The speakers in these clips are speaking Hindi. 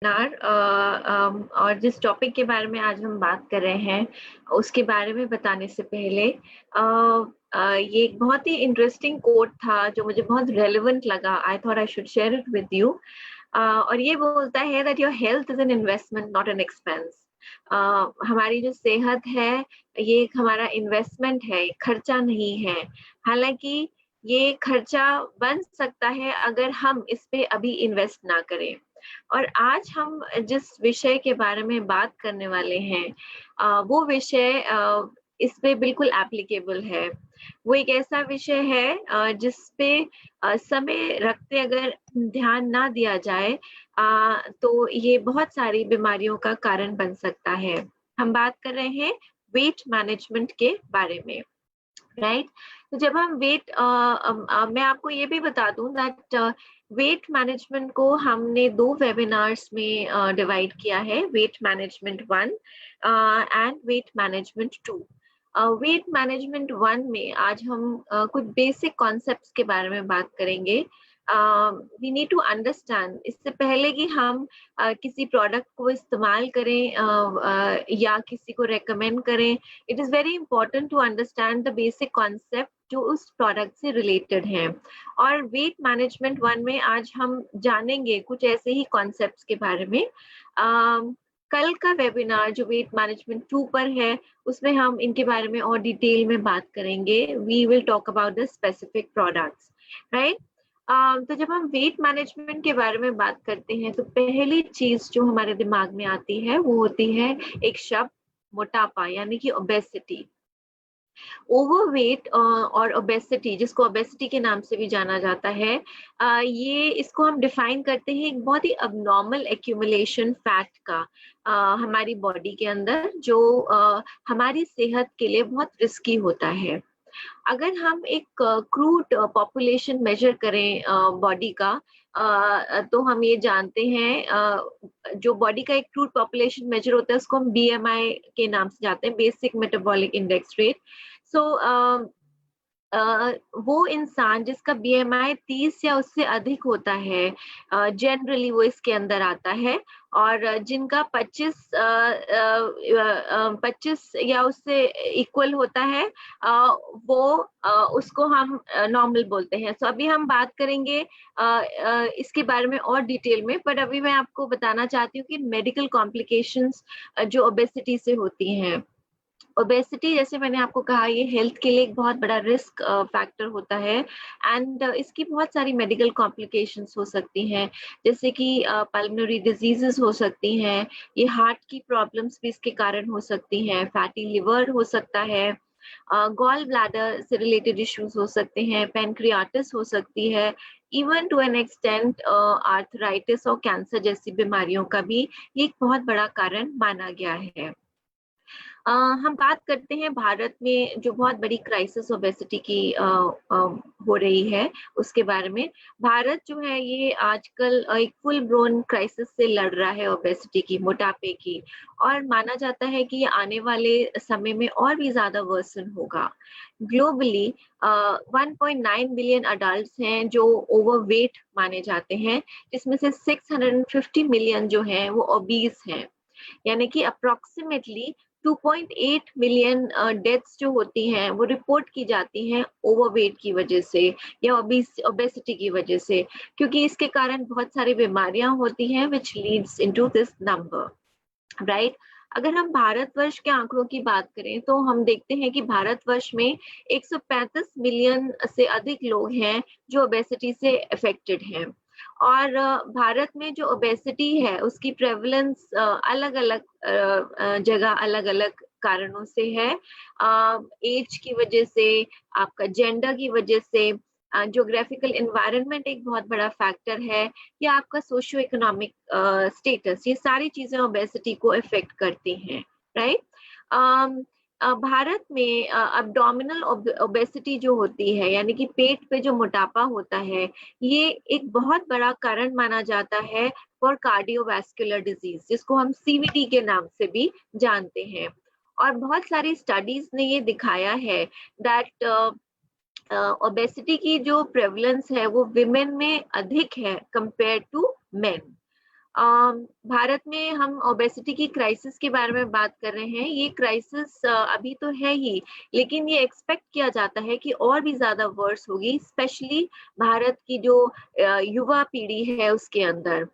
और जिस टॉपिक के बारे में आज हम बात कर रहे हैं उसके बारे में बताने से पहले ये एक बहुत ही इंटरेस्टिंग कोट था जो मुझे बहुत रेलेवेंट लगा। I thought I should share it with you. और ये बोलता है that your health is an investment not an expense. हमारी जो सेहत है ये एक हमारा इन्वेस्टमेंट है, खर्चा नहीं है। हालांकि ये खर्चा बन सकता है अगर हम इस पे अभी इन्वेस्ट ना करें। और आज हम जिस विषय के बारे में बात करने वाले हैं वो विषय इस पे बिल्कुल एप्लीकेबल है। वो एक ऐसा विषय है जिस पे समय रखते अगर ध्यान ना दिया जाए तो ये बहुत सारी बीमारियों का कारण बन सकता है। हम बात कर रहे हैं वेट मैनेजमेंट के बारे में, राइट। तो जब हम मैं आपको ये भी बता दूं दैट वेट मैनेजमेंट को हमने दो वेबिनार्स में डिवाइड किया है, weight management 1 and weight management 2। Weight management 1 में आज हम कुछ बेसिक कॉन्सेप्ट्स के बारे में बात करेंगे। वी नीड टू अंडरस्टैंड, इससे पहले कि हम किसी प्रोडक्ट को इस्तेमाल करें या किसी को रेकमेंड करें, it is very important to understand the basic concept जो उस प्रोडक्ट से रिलेटेड हैं। और वेट मैनेजमेंट 1 में आज हम जानेंगे कुछ ऐसे ही कॉन्सेप्ट्स के बारे में। कल का वेबिनार जो वेट मैनेजमेंट 2 पर है उसमें हम इनके बारे में और डिटेल में बात करेंगे। We will talk about the specific products, right. तो जब हम वेट मैनेजमेंट के बारे में बात करते हैं तो पहली चीज जो हमारे दिमाग में आती है वो होती है एक शब्द, मोटापा, यानी कि ओबेसिटी। ओवरवेट और ओबेसिटी, जिसको ओबेसिटी के नाम से भी जाना जाता है, ये इसको हम डिफाइन करते हैं एक बहुत ही अबनॉर्मल एक्यूमुलेशन फैट का हमारी बॉडी के अंदर, जो हमारी सेहत के लिए बहुत रिस्की होता है। अगर हम एक क्रूड पॉपुलेशन मेजर करें बॉडी का, तो हम ये जानते हैं जो बॉडी का एक क्रूड पॉपुलेशन मेजर होता है उसको हम बीएमआई के नाम से जानते हैं, बेसिक मेटाबॉलिक इंडेक्स रेट। सो वो इंसान जिसका बीएमआई 30 या उससे अधिक होता है, जनरली वो इसके अंदर आता है। और जिनका 25 या उससे इक्वल होता है वो उसको हम नॉर्मल बोलते हैं। सो अभी हम बात करेंगे इसके बारे में और डिटेल में, पर अभी मैं आपको बताना चाहती हूँ कि मेडिकल कॉम्प्लिकेशंस जो ओबेसिटी से होती हैं। ओबेसिटी, जैसे मैंने आपको कहा, ये हेल्थ के लिए एक बहुत बड़ा रिस्क फैक्टर होता है। एंड इसकी बहुत सारी मेडिकल कॉम्प्लिकेशंस हो सकती हैं, जैसे कि पल्मोनरी डिजीजेस हो सकती हैं, ये हार्ट की प्रॉब्लम्स भी इसके कारण हो सकती हैं, फैटी लिवर हो सकता है, गॉल ब्लैडर से रिलेटेड इश्यूज हो सकते हैं, पेनक्रियाटिस हो सकती है, even to an extent arthritis और कैंसर जैसी बीमारियों का भी ये एक बहुत बड़ा कारण माना गया है। हम बात करते हैं भारत में जो बहुत बड़ी क्राइसिस ओबेसिटी की हो रही है उसके बारे में। भारत जो है ये आजकल एक फुल ब्लोन क्राइसिस से लड़ रहा है ओबेसिटी की, मोटापे की, और माना जाता है कि ये आने वाले समय में और भी ज्यादा वर्सन होगा। ग्लोबली 1.9 बिलियन अडल्ट हैं जो ओवरवेट माने जाते हैं, जिसमें से 650 मिलियन जो हैं वो ओबीस हैं। यानी कि अप्रोक्सीमेटली 2.8 मिलियन डेथ्स जो होती हैं वो रिपोर्ट की जाती हैं ओवरवेट की वजह से या ओबेसिटी की वजह से, क्योंकि इसके कारण बहुत सारी बीमारियां होती हैं which leads into this number, right. अगर हम भारतवर्ष के आंकड़ों की बात करें तो हम देखते हैं कि भारतवर्ष में 135 मिलियन से अधिक लोग हैं जो ओबेसिटी से अफेक्टेड हैं। और भारत में जो ओबेसिटी है उसकी प्रेवलेंस अलग अलग जगह अलग अलग कारणों से है। एज की वजह से, आपका जेंडर की वजह से, ज्योग्राफिकल एनवायरनमेंट एक बहुत बड़ा फैक्टर है, या आपका सोशियो इकोनॉमिक स्टेटस, ये सारी चीजें ओबेसिटी को इफेक्ट करती हैं, राइट। भारत में अब्डोमिनल ओबेसिटी जो होती है, यानी कि पेट पे जो मोटापा होता है, ये एक बहुत बड़ा कारण माना जाता है फॉर कार्डियोवैस्कुलर डिजीज, जिसको हम सीवीडी के नाम से भी जानते हैं। और बहुत सारी स्टडीज ने ये दिखाया है दैट ओबेसिटी की जो प्रेवलेंस है वो विमेन में अधिक है कंपेयर टू मेन। भारत में हम ओबेसिटी की क्राइसिस के बारे में बात कर रहे हैं। ये क्राइसिस अभी तो है ही, लेकिन ये एक्सपेक्ट किया जाता है कि और भी ज्यादा वर्स होगी, स्पेशली भारत की जो युवा पीढ़ी है उसके अंदर।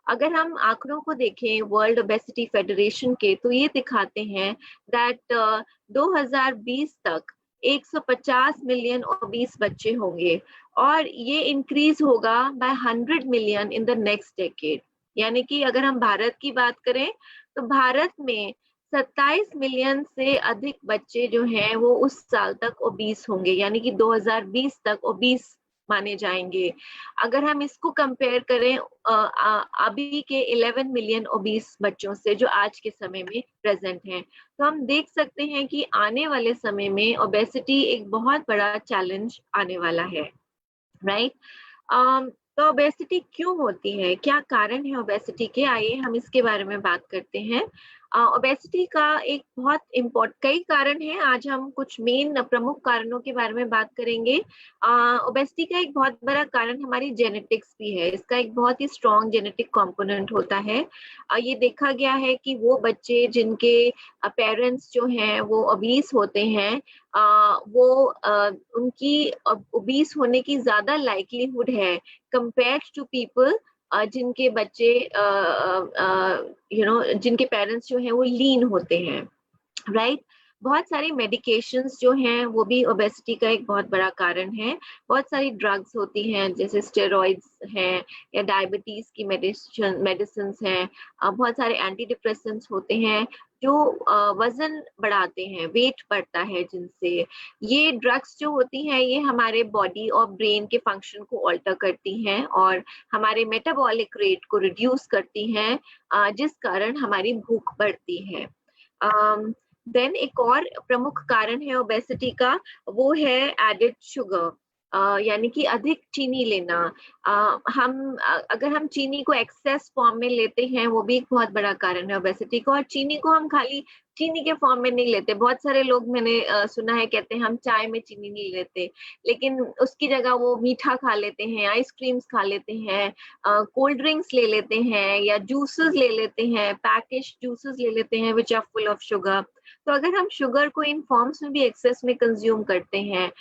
अगर हम आंकड़ों को देखें वर्ल्ड ओबेसिटी फेडरेशन के, तो ये दिखाते हैं दैट 2020 तक 150 मिलियन ओबीस बच्चे होंगे और ये इंक्रीज होगा by 100 million in the next decade. यानी कि अगर हम भारत की बात करें तो भारत में 27 मिलियन से अधिक बच्चे जो हैं वो उस साल तक ओबीस होंगे, यानी कि 2020 तक ओबीस माने जाएंगे। अगर हम इसको कंपेयर करें अभी के 11 मिलियन ओबीस बच्चों से जो आज के समय में प्रेजेंट हैं, तो हम देख सकते हैं कि आने वाले समय में ओबेसिटी एक बहुत बड़ा चैलेंज आने वाला है, राइट। तो ओबेसिटी क्यों होती है, क्या कारण है ओबेसिटी के, आइए हम इसके बारे में बात करते हैं। ओबेसिटी का एक बहुत कई कारण हैं, आज हम कुछ मेन प्रमुख कारणों के बारे में बात करेंगे। ओबेसिटी का एक बहुत बड़ा कारण हमारी जेनेटिक्स भी है, इसका एक बहुत ही स्ट्रॉन्ग जेनेटिक कंपोनेंट होता है। ये देखा गया है कि वो बच्चे जिनके पेरेंट्स जो हैं वो ओबीस होते हैं, वो उनकी ओबीस होने की ज्यादा लाइक्लीहुड है कंपेयर्ड टू पीपल जिनके बच्चे जिनके पेरेंट्स जो हैं वो लीन होते हैं, राइट। बहुत सारी मेडिकेशंस जो हैं वो भी ओबेसिटी का एक बहुत बड़ा कारण है। बहुत सारी ड्रग्स होती हैं जैसे स्टेरॉइड्स हैं या डायबिटीज की मेडिसिन हैं। बहुत सारे एंटी डिप्रेसेंट्स होते हैं जो वजन बढ़ाते हैं, वेट बढ़ता है जिनसे। ये ड्रग्स जो होती हैं ये हमारे बॉडी और ब्रेन के फंक्शन को ऑल्टर करती हैं और हमारे मेटाबॉलिक रेट को रिड्यूस करती हैं, जिस कारण हमारी भूख बढ़ती है। देन एक और प्रमुख कारण है ओबेसिटी का, वो है एडेड शुगर, यानी कि अधिक चीनी लेना। अगर हम चीनी को एक्सेस फॉर्म में लेते हैं वो भी एक बहुत बड़ा कारण है ओबेसिटी को। और चीनी को हम खाली चीनी के फॉर्म में नहीं लेते, बहुत सारे लोग मैंने सुना है कहते हैं हम चाय में चीनी नहीं लेते, लेकिन उसकी जगह वो मीठा खा लेते हैं, आइसक्रीम्स खा लेते हैं, कोल्ड ड्रिंक्स ले लेते हैं या जूसेस ले लेते हैं, पैकेज जूसेस ले लेते हैं which are full of sugar. तो अगर हम शुगर को इन फॉर्म्स में भी एक्सेस में कंज्यूम करते हैं,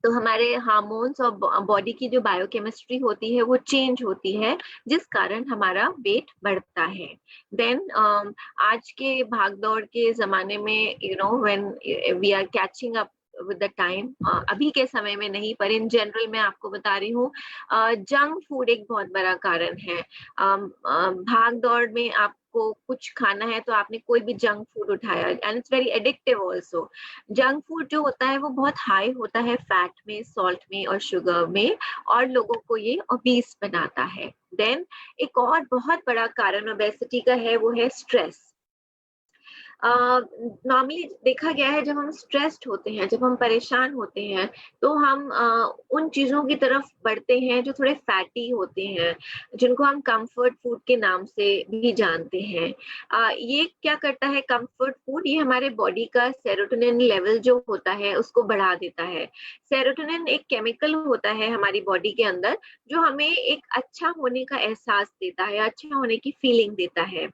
तो हमारे हार्मोन्स और बॉडी की जो बायोकेमिस्ट्री होती है वो चेंज होती है, जिस कारण हमारा वेट बढ़ता है। देन आज के भागदौड़ के जमाने में when we are catching up with the time, अभी के समय में नहीं पर इन जनरल मैं आपको बता रही हूँ, जंक फूड एक बहुत बड़ा कारण है। भाग दौड़ में आपको कुछ खाना है तो आपने कोई भी जंक फूड उठाया and it's very addictive also. Junk food जो होता है वो बहुत हाई होता है फैट में, सॉल्ट में और शुगर में, और लोगों को ये ओबीस बनाता है। देन एक और बहुत बड़ा कारण ओबेसिटी का है वो है स्ट्रेस। नॉर्मली देखा गया है जब हम स्ट्रेस्ड होते हैं, जब हम परेशान होते हैं, तो हम उन चीजों की तरफ बढ़ते हैं जो थोड़े फैटी होते हैं, जिनको हम कंफर्ट फूड के नाम से भी जानते हैं। ये क्या करता है कंफर्ट फूड, ये हमारे बॉडी का सेरोटोनिन लेवल जो होता है उसको बढ़ा देता है। सेरोटोनिन एक केमिकल होता है हमारी बॉडी के अंदर जो हमें एक अच्छा होने का एहसास देता है, अच्छा होने की फीलिंग देता है।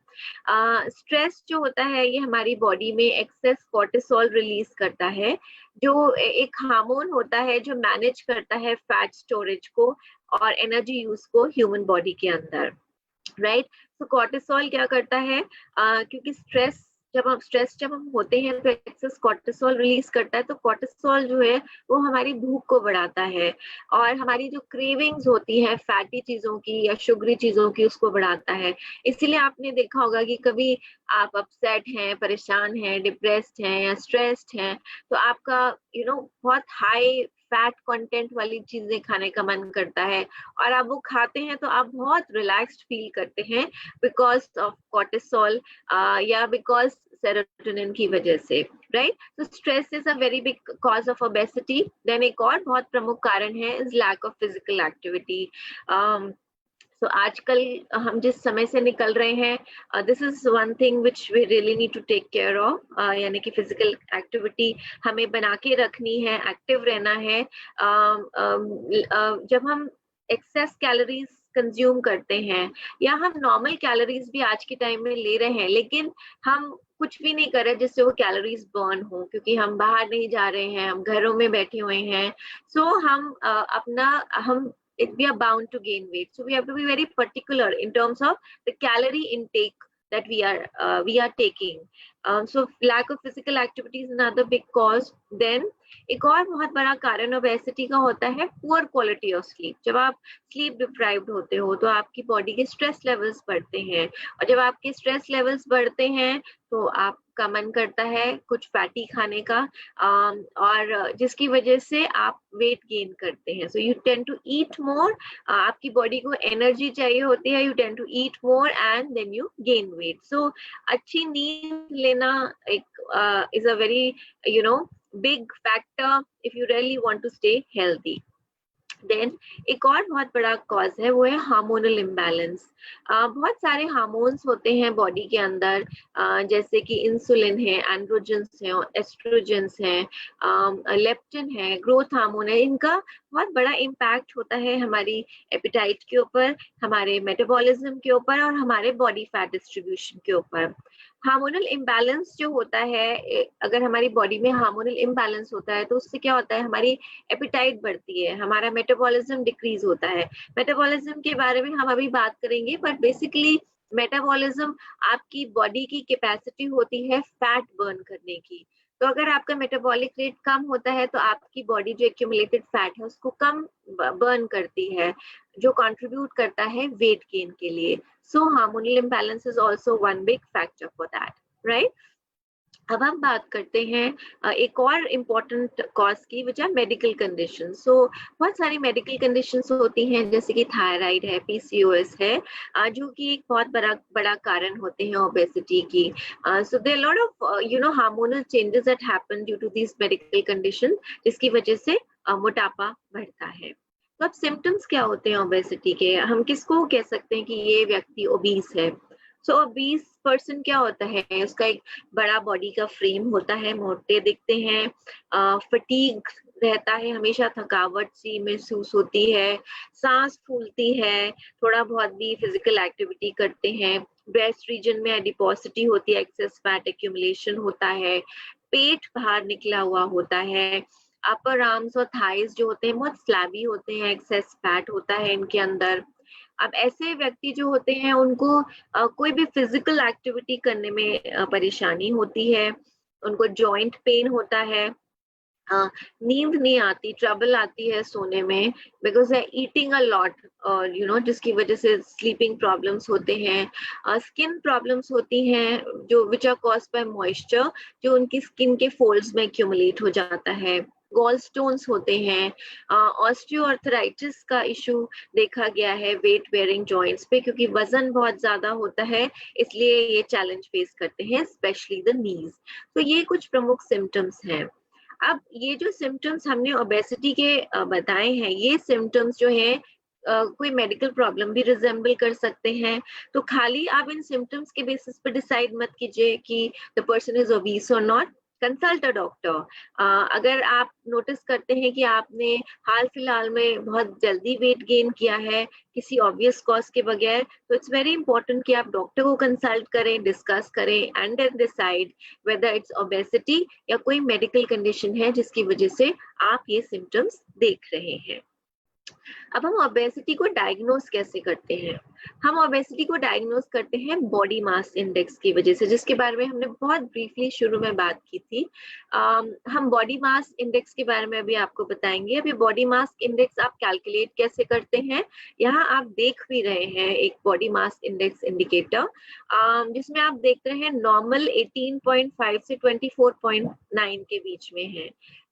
स्ट्रेस जो होता है ये हमारी बॉडी में एक्सेस कोर्टिसोल रिलीज करता है, जो एक हार्मोन होता है जो मैनेज करता है फैट स्टोरेज को और एनर्जी यूज को ह्यूमन बॉडी के अंदर, राइट। तो कोर्टिसोल क्या करता है, क्योंकि जब हम होते हैं तो एक्सेस कोर्टिसोल रिलीज करता है, तो कोर्टिसोल जो है वो हमारी भूख को बढ़ाता है और हमारी जो क्रेविंग्स होती है फैटी चीजों की या शुगरी चीजों की उसको बढ़ाता है। इसीलिए आपने देखा होगा कि कभी आप अपसेट हैं, परेशान हैं, डिप्रेस्ड हैं या स्ट्रेस्ड हैं, तो आपका बहुत हाई फैट कंटेंट वाली चीजें खाने का मन करता है और आप वो खाते हैं तो आप बहुत रिलैक्स्ड फील करते हैं बिकॉज ऑफ कोर्टिसोल या बिकॉज सेरोटोनिन की वजह से, राइट। तो stress is a very big cause of obesity. Then एक और बहुत प्रमुख कारण है is lack of physical activity. तो आजकल हम जिस समय से निकल रहे हैं, this is one thing which we really need to take care of, यानी कि फिजिकल एक्टिविटी हमें बना के रखनी है, एक्टिव रहना है। जब हम एक्सेस कैलोरीज कंज्यूम करते हैं, या हम नॉर्मल कैलोरीज भी आज के टाइम में ले रहे हैं, लेकिन हम कुछ भी नहीं कर रहे जिससे वो कैलोरीज बर्न हो, क्योंकि हम बाहर नहीं जा रहे हैं, हम घरों में बैठे हुए हैं। सो हम we are bound to gain weight, so we have to be very particular in terms of the calorie intake that we are taking. So lack of physical activity is another big cause. Then एक और बहुत बड़ा कारण ओबेसिटी का होता है पुअर क्वालिटी ऑफ स्लीप। जब आप स्लीप डिप्राइव्ड होते हो तो आपकी बॉडी के स्ट्रेस लेवल्स बढ़ते हैं, और जब आपके स्ट्रेस लेवल्स बढ़ते हैं तो आपका मन करता है कुछ फैटी खाने का, और जिसकी वजह से आप वेट गेन करते हैं। So you tend to eat more, आपकी बॉडी को एनर्जी चाहिए होती है, you tend to eat more and then you gain weight. So अच्छी नींद लेना एक is a very big factor if you really want to stay healthy. Then एक और बहुत बड़ा कॉज है वो है हार्मोनल इम्बैलेंस। बहुत सारे हार्मोन्स होते हैं बॉडी के अंदर, जैसे कि इंसुलिन है, एंड्रोजेंस है, एस्ट्रोजेंस है, लेप्टिन है, ग्रोथ हार्मोन है। इनका बहुत बड़ा इम्पैक्ट होता है हमारी एपिटाइट के ऊपर, हमारे मेटाबॉलिज्म के ऊपर और हमारे बॉडी फैट डिस्ट्रीब्यूशन के ऊपर। हार्मोनल इम्बैलेंस जो होता है, अगर हमारी बॉडी में हार्मोनल इम्बैलेंस होता है तो उससे क्या होता है, हमारी एपिटाइट बढ़ती है, हमारा मेटाबॉलिज्म डिक्रीज होता है। मेटाबॉलिज्म के बारे में हम अभी बात करेंगे, बट बेसिकली मेटाबॉलिज्म आपकी बॉडी की कैपेसिटी होती है फैट बर्न करने की। तो अगर आपका मेटाबॉलिक रेट कम होता है तो आपकी बॉडी जो एक्यूमुलेटेड फैट है उसको कम बर्न करती है, जो कंट्रीब्यूट करता है वेट गेन के लिए। So hormonal imbalance is also one big factor for that, right. अब हम बात करते हैं एक और इम्पोर्टेंट कॉज की, विच आर मेडिकल कंडीशन। सो बहुत सारी मेडिकल कंडीशंस होती हैं, जैसे कि थायराइड है, पीसीओएस है, जो कि एक बहुत बड़ा कारण होते हैं ओबेसिटी की। So there are lot of hormonal changes that happen due to this medical condition, जिसकी वजह से मोटापा बढ़ता है। तो अब सिम्टम्स क्या होते हैं ओबेसिटी के? हम किसको कह सकते हैं कि ये व्यक्ति ओबीस है? सो ओबीस पर्सन क्या होता है, उसका एक बड़ा बॉडी का फ्रेम होता है, मोटे दिखते हैं, फटीग रहता है, हमेशा थकावट सी महसूस होती है, सांस फूलती है, थोड़ा बहुत भी फिजिकल एक्टिविटी करते हैं, ब्रेस्ट रीजन में एडिपोसिटी होती है, एक्सेस फैट एक्यूमुलेशन होता है, पेट बाहर निकला हुआ होता है, अपर आर्म्स और थाइज जो होते हैं बहुत फ्लैबी होते हैं, एक्सेस फैट होता है इनके अंदर। अब ऐसे व्यक्ति जो होते हैं उनको कोई भी फिजिकल एक्टिविटी करने में परेशानी होती है, उनको जॉइंट पेन होता है, नींद नहीं आती, ट्रबल आती है सोने में, because they eating a lot, और जिसकी वजह से स्लीपिंग प्रॉब्लम्स होते हैं, स्किन प्रॉब्लम्स होती हैं जो which are caused by moisture, जो उनकी स्किन के फोल्ड्स में एक्यूमुलेट हो जाता है, गॉल स्टोन्स होते हैं, ऑस्टियोआर्थराइटिस का इशू देखा गया है वेट बेयरिंग जॉइंट्स पे, क्योंकि वजन बहुत ज्यादा होता है, इसलिए ये चैलेंज फेस करते हैं, स्पेशली द नीज। तो ये कुछ प्रमुख सिम्टम्स हैं। अब ये जो सिम्टम्स हमने ओबेसिटी के बताए हैं, ये सिम्टम्स जो है कोई मेडिकल प्रॉब्लम भी रिजेंबल कर सकते हैं। तो खाली आप इन सिम्टम्स के बेसिस पर डिसाइड मत कीजिए कि द पर्सन इज ओबीस और नॉट, कंसल्ट अ डॉक्टर। अगर आप नोटिस करते हैं कि आपने हाल फिलहाल में बहुत जल्दी वेट गेन किया है किसी ऑब्वियस कॉज के बगैर, तो इट्स वेरी इंपॉर्टेंट कि आप डॉक्टर को कंसल्ट करें, डिस्कस करें and then decide whether it's obesity या कोई मेडिकल कंडीशन है जिसकी वजह से आप ये सिम्टम्स देख रहे हैं। अब हम ओबेसिटी को डायग्नोज कैसे करते हैं? हम ओबेसिटी को डायग्नोज करते हैं बॉडी मास इंडेक्स की वजह से, जिसके बारे में हमने बहुत ब्रीफली शुरू में बात की थी। हम बॉडी मास इंडेक्स के बारे में अभी आपको बताएंगे। अभी बॉडी मास इंडेक्स आप कैलकुलेट कैसे करते हैं, यहाँ आप देख भी रहे हैं एक बॉडी मास इंडेक्स इंडिकेटर, जिसमें आप देख रहे हैं नॉर्मल 18.5 से 24.9 के बीच में है।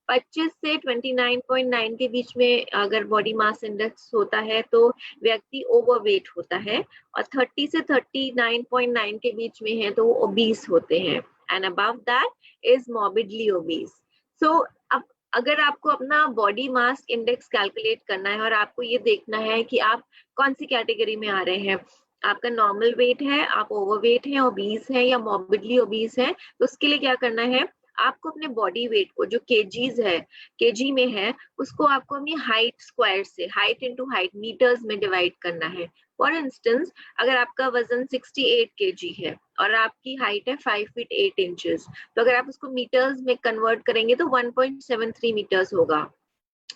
25 से 29.9 के बीच में अगर बॉडी मास इंडेक्स होता है तो व्यक्ति ओवरवेट होता है, और 30 से 39.9 के बीच में है तो वो ओबीस होते हैं, and above that is morbidly obese. So अब अगर आपको अपना बॉडी मास इंडेक्स कैलकुलेट करना है और आपको ये देखना है कि आप कौन सी कैटेगरी में आ रहे हैं, आपका नॉर्मल वेट है, आप ओवरवेट हैं, ओबीस हैं या मॉर्बिडली ओबीस हैं, तो उसके लिए क्या करना है, आपको अपने बॉडी वेट को जो केजीज है, केजी में है, उसको आपको अपनी हाइट स्क्वायर से, हाइट इंटू हाइट मीटर्स में डिवाइड करना है। फॉर इंस्टेंस, अगर आपका वजन 68 केजी है और आपकी हाइट है 5 फीट 8 इंचेस, तो अगर आप उसको मीटर्स में कन्वर्ट करेंगे तो 1.73 मीटर्स होगा,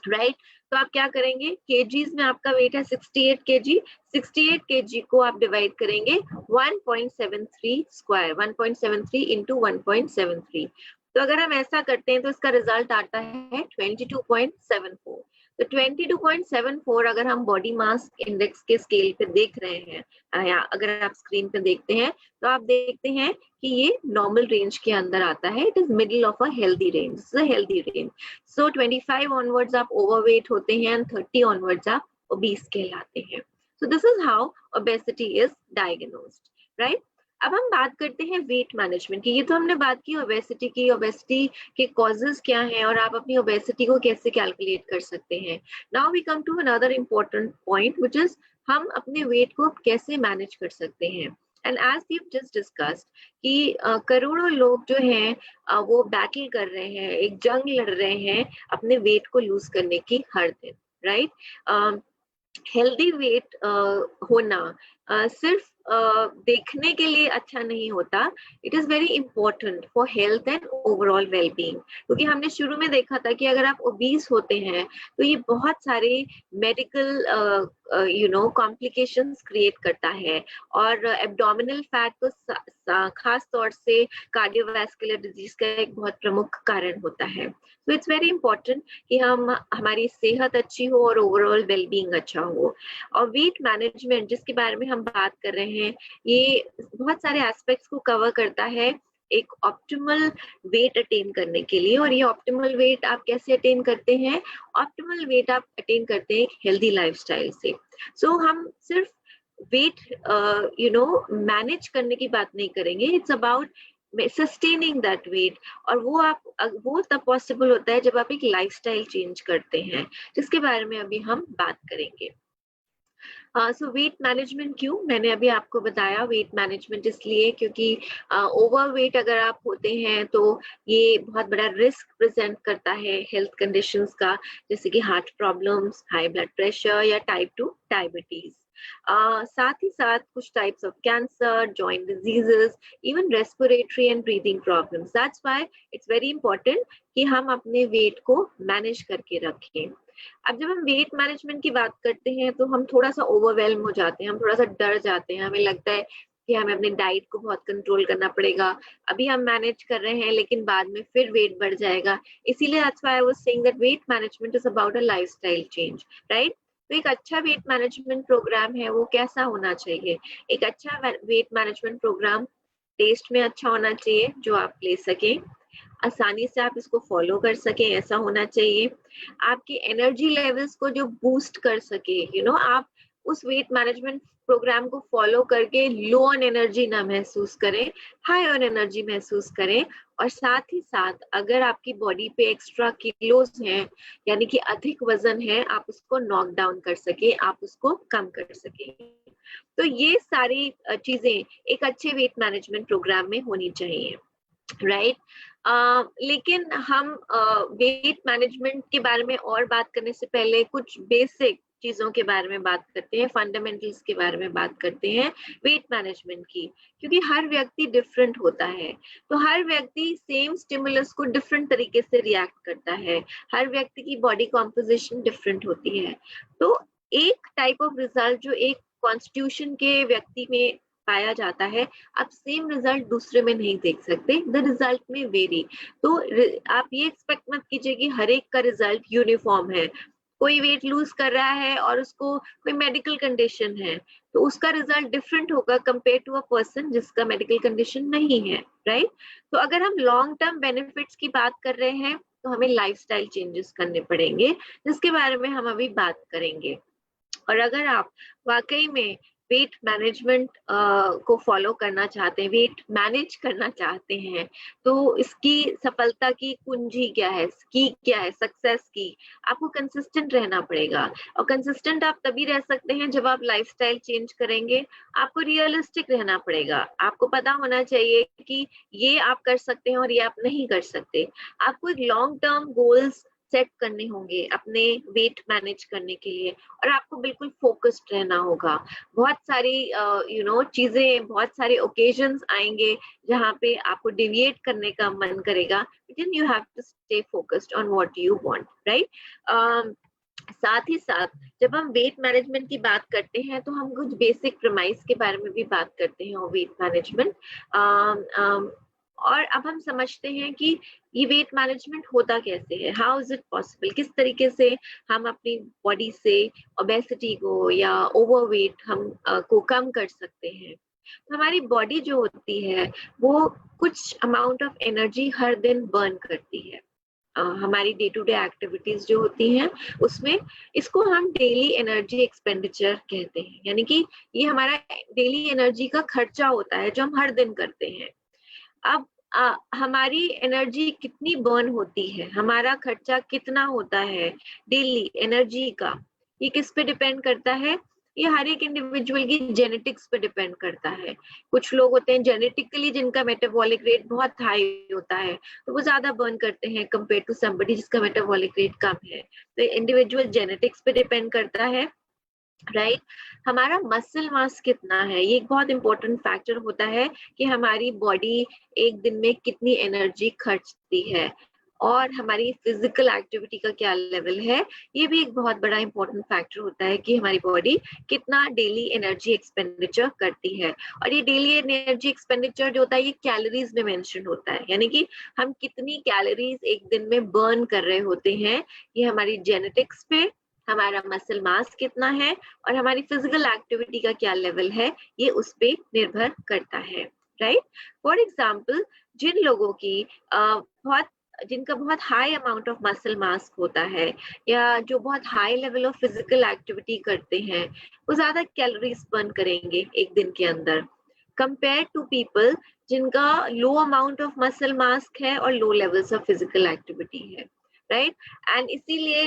राइट। तो आप क्या करेंगे, केजीज में आपका वेट है 68 केजी, 68 केजी को आप डिवाइड करेंगे 1.73 स्क्वायर, 1.73 इंटू 1.73। तो अगर हम ऐसा करते हैं तो इसका रिजल्ट आता है 22.74। तो 22.74 अगर हम बॉडी मास इंडेक्स के स्केल पे देख रहे हैं, या अगर आप स्क्रीन पे देखते हैं, तो आप देखते हैं कि ये नॉर्मल रेंज के अंदर आता है। It is middle of a healthy range, healthy range. So 25 onwards आप ओवरवेट होते हैं एंड 30 ऑनवर्ड्स आप ओबीस कहलाते हैं। So this is how obesity is diagnosed, right. अब हम बात करते हैं वेट मैनेजमेंट की। ये तो हमने बात की ओबेसिटी की, ओबेसिटी के कॉजेज क्या हैं और आप अपनी ओबेसिटी को कैसे कैलकुलेट कर सकते हैं। Now we come to another important point which is हम अपने वेट को कैसे मैनेज कर सकते हैं। And as we just discussed कि करोड़ों लोग जो हैं वो बैटल कर रहे हैं, एक जंग लड़ रहे हैं अपने वेट को लूज करने की हर दिन, राइट। हेल्दी वेट होना सिर्फ देखने के लिए अच्छा नहीं होता, it is very important for health and overall wellbeing. क्योंकि हमने शुरू में देखा था कि अगर आप ओबीस होते हैं तो ये बहुत सारे मेडिकल कॉम्प्लिकेशंस क्रिएट करता है, और एब्डोमिनल फैट तो खास तौर से कार्डियोवैस्कुलर डिजीज का एक बहुत प्रमुख कारण होता है। तो इट्स वेरी इंपॉर्टेंट कि हमारी सेहत अच्छी हो और ओवरऑल वेलबींग अच्छा हो। और वेट मैनेजमेंट जिसके बारे में हम बात कर रहे हैं, ये बहुत सारे एस्पेक्ट्स को कवर करता है एक ऑप्टिमल वेट अटेन करने के लिए। और ये ऑप्टिमल वेट आप कैसे अटेन करते हैं? ऑप्टिमल वेट आप अटेन करते हैं हेल्दी लाइफस्टाइल से। सो हम सिर्फ वेट मैनेज करने की बात नहीं करेंगे, it's about sustaining that weight. और वो तब पॉसिबल होता है जब आप एक लाइफस्टाइल चेंज करते हैं, जिसके बारे में अभी हम बात करेंगे। सो वेट मैनेजमेंट क्यों? मैंने अभी आपको बताया वेट मैनेजमेंट इसलिए क्योंकि ओवरवेट अगर आप होते हैं तो ये बहुत बड़ा रिस्क प्रेजेंट करता है हेल्थ कंडीशंस का, जैसे कि heart problems, high blood pressure या टाइप 2 डायबिटीज। साथ ही साथ कुछ types of cancer, joint diseases, even respiratory and breathing problems. That's why it's very important कि हम अपने वेट को मैनेज करके रखें। अब जब हम वेट मैनेजमेंट की बात करते हैं तो हम थोड़ा सा ओवरवेल्म हो जाते हैं, हम थोड़ा सा डर जाते हैं, हमें लगता है कि हमें अपनी डाइट को बहुत कंट्रोल करना पड़ेगा। अभी हम मैनेज कर रहे हैं लेकिन बाद में फिर वेट बढ़ जाएगा। इसीलिए that's why I was saying that weight management is about a lifestyle change, right. तो एक अच्छा वेट मैनेजमेंट प्रोग्राम है वो कैसा होना चाहिए? एक अच्छा वेट मैनेजमेंट प्रोग्राम टेस्ट में अच्छा होना चाहिए, जो आप ले सकें, आसानी से आप इसको फॉलो कर सकें, ऐसा होना चाहिए। आपके एनर्जी लेवल्स को जो बूस्ट कर सके, आप उस वेट मैनेजमेंट प्रोग्राम को फॉलो करके लो ऑन एनर्जी ना महसूस करें, हाई ऑन एनर्जी महसूस करें। और साथ ही साथ अगर आपकी बॉडी पे एक्स्ट्रा किलोज हैं, यानी कि अधिक वजन है, आप उसको नॉक डाउन कर सके, आप उसको कम कर सके। तो ये सारी चीजें एक अच्छे वेट मैनेजमेंट प्रोग्राम में होनी चाहिए, राइट। लेकिन हम वेट मैनेजमेंट के बारे में और बात करने से पहले कुछ बेसिक चीजों के बारे में बात करते हैं, फंडामेंटल्स के बारे में बात करते हैं वेट मैनेजमेंट की। क्योंकि हर व्यक्ति डिफरेंट होता है, तो हर व्यक्ति सेम स्टिमुलस को डिफरेंट तरीके से रिएक्ट करता है, हर व्यक्ति की बॉडी कॉम्पोजिशन डिफरेंट होती है। तो एक टाइप ऑफ रिजल्ट जो एक कॉन्स्टिट्यूशन के व्यक्ति में पाया जाता है, आप सेम रिजल्ट दूसरे में नहीं देख सकते, द रिजल्ट में वेरी। तो आप ये एक्सपेक्ट मत कीजिए कि हर एक का रिजल्ट यूनिफॉर्म है। कोई वेट लूज कर रहा है और उसको कोई मेडिकल कंडीशन है, तो उसका रिजल्ट डिफरेंट होगा कंपेयर टू अ पर्सन जिसका मेडिकल कंडीशन नहीं है, राइट। तो अगर हम लॉन्ग टर्म बेनिफिट्स की बात कर रहे हैं तो हमें लाइफस्टाइल चेंजेस करने पड़ेंगे, जिसके बारे में हम अभी बात करेंगे। और अगर आप वाकई में वेट मैनेजमेंट को फॉलो करना चाहते हैं, वेट मैनेज करना चाहते हैं, तो इसकी सफलता की कुंजी क्या है, की क्या है सक्सेस की? आपको कंसिस्टेंट रहना पड़ेगा, और कंसिस्टेंट आप तभी रह सकते हैं जब आप लाइफस्टाइल चेंज करेंगे। आपको रियलिस्टिक रहना पड़ेगा, आपको पता होना चाहिए कि ये आप कर सकते हैं और ये आप नहीं कर सकते। आपको एक लॉन्ग टर्म गोल्स सेट करने होंगे अपने वेट मैनेज करने के लिए, और आपको बिल्कुल फोकस्ड रहना होगा। बहुत सारी चीजें, बहुत सारे ओकेजन्स आएंगे जहाँ पे आपको डिविएट करने का मन करेगा, लेकिन you have to stay focused on what you want, right? साथ ही साथ जब हम वेट मैनेजमेंट की बात करते हैं तो हम कुछ बेसिक प्रेमाइस के बारे में भी बात करते हैं, और वेट मैनेजमेंट और अब हम समझते हैं कि ये वेट मैनेजमेंट होता कैसे है, हाउ इज इट पॉसिबल, किस तरीके से हम अपनी बॉडी से ओबेसिटी को या ओवरवेट हम को कम कर सकते हैं। तो हमारी बॉडी जो होती है वो कुछ अमाउंट ऑफ एनर्जी हर दिन बर्न करती है। हमारी डे टू डे एक्टिविटीज जो होती हैं उसमें, इसको हम डेली एनर्जी एक्सपेंडिचर कहते हैं, यानी कि ये हमारा डेली एनर्जी का खर्चा होता है जो हम हर दिन करते हैं। अब हमारी एनर्जी कितनी बर्न होती है, हमारा खर्चा कितना होता है डेली एनर्जी का, ये किस पे डिपेंड करता है? ये हर एक इंडिविजुअल की जेनेटिक्स पे डिपेंड करता है। कुछ लोग होते हैं जेनेटिकली जिनका मेटाबॉलिक रेट बहुत हाई होता है, तो वो ज्यादा बर्न करते हैं कंपेयर टू समबडी जिसका मेटाबॉलिक रेट कम है। तो इंडिविजुअल जेनेटिक्स पे डिपेंड करता है, राइट? हमारा मसल मास कितना है, ये एक बहुत इंपॉर्टेंट फैक्टर होता है कि हमारी बॉडी एक दिन में कितनी एनर्जी खर्चती है, और हमारी फिजिकल एक्टिविटी का क्या लेवल है, ये भी एक बहुत बड़ा इंपॉर्टेंट फैक्टर होता है कि हमारी बॉडी कितना डेली एनर्जी एक्सपेंडिचर करती है। और ये डेली एनर्जी एक्सपेंडिचर जो होता है ये कैलोरीज में मेंशन होता है, यानी कि हम कितनी कैलोरीज एक दिन में बर्न कर रहे होते हैं। ये हमारी जेनेटिक्स पे, हमारा मसल मास कितना है और हमारी फिजिकल एक्टिविटी का क्या लेवल है, ये उस पे निर्भर करता है, राइट? फॉर एग्जाम्पल, जिन लोगों की जिनका बहुत high amount of muscle mass होता है, या जो बहुत high level of physical activity करते हैं, वो ज्यादा कैलोरीज बर्न करेंगे एक दिन के अंदर, कंपेयर टू पीपल जिनका लो अमाउंट ऑफ मसल मास है और low levels of physical activity है, राइट? एंड इसीलिए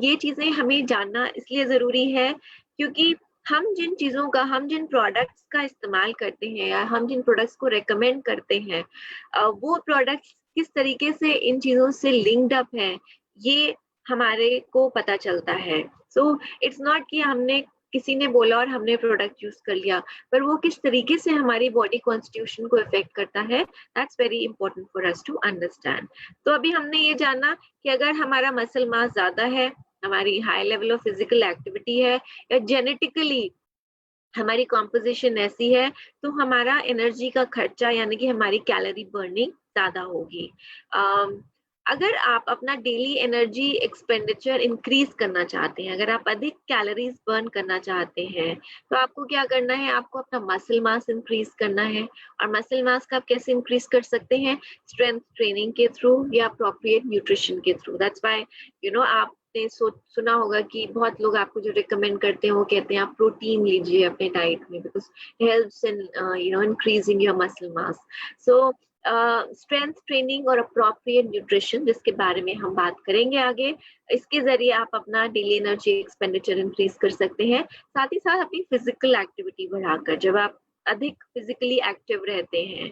ये चीजें हमें जानना इसलिए जरूरी है क्योंकि हम जिन प्रोडक्ट्स का इस्तेमाल करते हैं या हम जिन प्रोडक्ट्स को रेकमेंड करते हैं, वो प्रोडक्ट्स किस तरीके से इन चीजों से लिंक्ड अप है, ये हमारे को पता चलता है। सो इट्स नॉट कि हमने किसी ने बोला और हमने प्रोडक्ट यूज कर लिया, पर वो किस तरीके से हमारी बॉडी कॉन्स्टिट्यूशन को इफेक्ट करता है, that's very important for us to understand. तो अभी हमने ये जाना कि अगर हमारा मसल मास ज्यादा है, हमारी high level of physical activity है, या जेनेटिकली हमारी कॉम्पोजिशन ऐसी है, तो हमारा एनर्जी का खर्चा यानी कि हमारी कैलोरी बर्निंग ज्यादा होगी। अगर आप अपना डेली एनर्जी एक्सपेंडिचर इंक्रीज करना चाहते हैं, अगर आप अधिक कैलोरीज बर्न करना चाहते हैं, तो आपको क्या करना है? आपको अपना मसल मास इंक्रीज करना है। और मसल मास का आप कैसे इंक्रीज कर सकते हैं? स्ट्रेंथ ट्रेनिंग के थ्रू या अप्रोप्रिएट न्यूट्रिशन के थ्रू। दैट्स व्हाई आपने सुना होगा कि बहुत लोग आपको जो रिकमेंड करते हैं वो कहते हैं आप प्रोटीन लीजिए अपने डाइट में, because helps in increasing your muscle mass. So strength training और अप्रोप्रिएट न्यूट्रिशन, जिसके बारे में हम बात करेंगे आगे, इसके जरिए आप अपना डेली एनर्जी एक्सपेंडिचर इंक्रीज कर सकते हैं। साथ ही साथ अपनी फिजिकल एक्टिविटी बढ़ाकर, जब आप अधिक फिजिकली एक्टिव रहते हैं,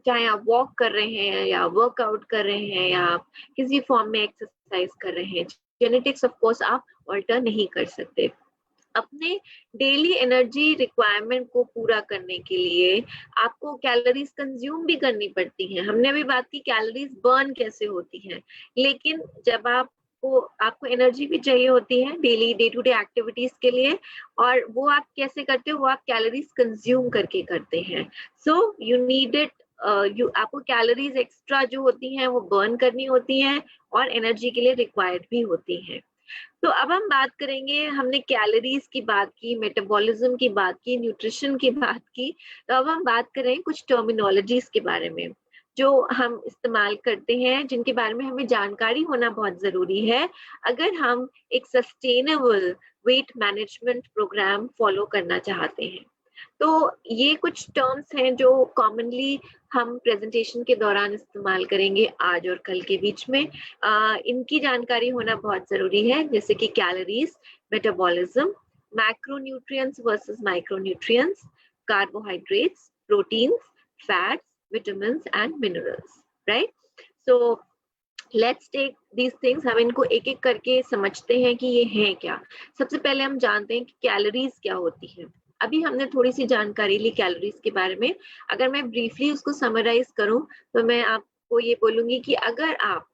चाहे आप वॉक कर रहे हैं या वर्कआउट कर रहे हैं या आप किसी फॉर्म में एक्सरसाइज कर रहे हैं, जेनेटिक्स ऑफ कोर्स आप ऑल्टर नहीं कर सकते। अपने डेली एनर्जी रिक्वायरमेंट को पूरा करने के लिए आपको कैलोरीज कंज्यूम भी करनी पड़ती हैं। हमने अभी बात की कैलोरीज बर्न कैसे होती हैं, लेकिन जब आपको एनर्जी भी चाहिए होती है daily day to day activities के लिए, और वो आप कैसे करते हो? वो आप कैलोरीज कंज्यूम करके करते हैं। सो यू नीड इट, आपको कैलोरीज एक्स्ट्रा जो होती हैं वो बर्न करनी होती हैं और एनर्जी के लिए रिक्वायर्ड भी होती हैं। तो अब हम बात करेंगे, हमने कैलोरीज की बात की, मेटाबॉलिज्म की बात की, न्यूट्रिशन की बात की, तो अब हम बात करें कुछ टर्मिनोलॉजीज के बारे में जो हम इस्तेमाल करते हैं, जिनके बारे में हमें जानकारी होना बहुत जरूरी है अगर हम एक sustainable weight management programme follow करना चाहते हैं। तो ये कुछ टर्म्स हैं जो कॉमनली हम प्रेजेंटेशन के दौरान इस्तेमाल करेंगे आज और कल के बीच में। इनकी जानकारी होना बहुत जरूरी है, जैसे कि calories, metabolism, macronutrients versus micronutrients, carbohydrates, proteins, fats, vitamins and minerals, right? So let's take these things, हम इनको एक एक करके समझते हैं कि ये हैं क्या। सबसे पहले हम जानते हैं कि कैलोरीज क्या होती है। अभी हमने थोड़ी सी जानकारी ली कैलोरीज के बारे में। अगर मैं ब्रीफली उसको समराइज करूं तो मैं आपको ये बोलूंगी कि अगर आप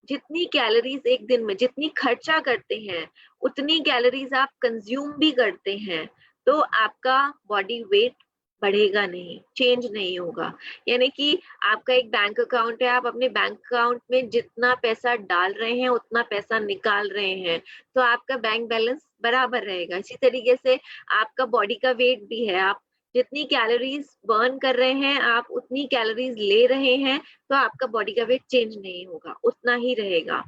जितनी कैलोरीज एक दिन में जितनी खर्चा करते हैं उतनी कैलोरीज आप कंज्यूम भी करते हैं, तो आपका बॉडी वेट बढ़ेगा नहीं, चेंज नहीं होगा। यानी कि आपका एक बैंक अकाउंट है, आप अपने बैंक अकाउंट में जितना पैसा डाल रहे हैं उतना पैसा निकाल रहे हैं, तो आपका बैंक बैलेंस बराबर रहेगा। इसी तरीके से आपका बॉडी का वेट भी है, आप जितनी कैलोरीज बर्न कर रहे हैं आप उतनी कैलोरीज ले रहे हैं, तो आपका बॉडी का वेट चेंज नहीं होगा, उतना ही रहेगा।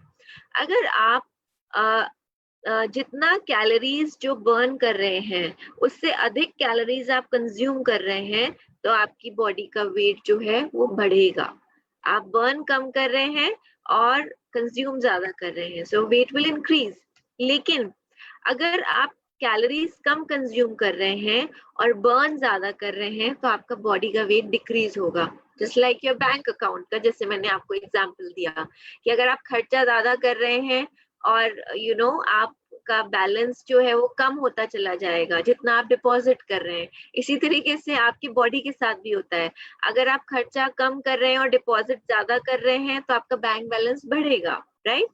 अगर आप जितना कैलोरीज जो बर्न कर रहे हैं उससे अधिक कैलोरीज आप कंज्यूम कर रहे हैं, तो आपकी बॉडी का वेट जो है वो बढ़ेगा। आप बर्न कम कर रहे हैं और कंज्यूम ज्यादा कर रहे हैं, सो वेट विल इंक्रीज। लेकिन अगर आप कैलोरीज कम कंज्यूम कर रहे हैं और बर्न ज्यादा कर रहे हैं, तो आपका बॉडी का वेट डिक्रीज होगा। Just like your bank account का, जैसे मैंने आपको एग्जांपल दिया कि अगर आप खर्चा ज्यादा कर रहे हैं और आपका बैलेंस जो है वो कम होता चला जाएगा जितना आप डिपॉजिट कर रहे हैं। इसी तरीके से आपकी बॉडी के साथ भी होता है, अगर आप खर्चा कम कर रहे हैं और डिपॉजिट ज्यादा कर रहे हैं तो आपका बैंक बैलेंस बढ़ेगा, राइट?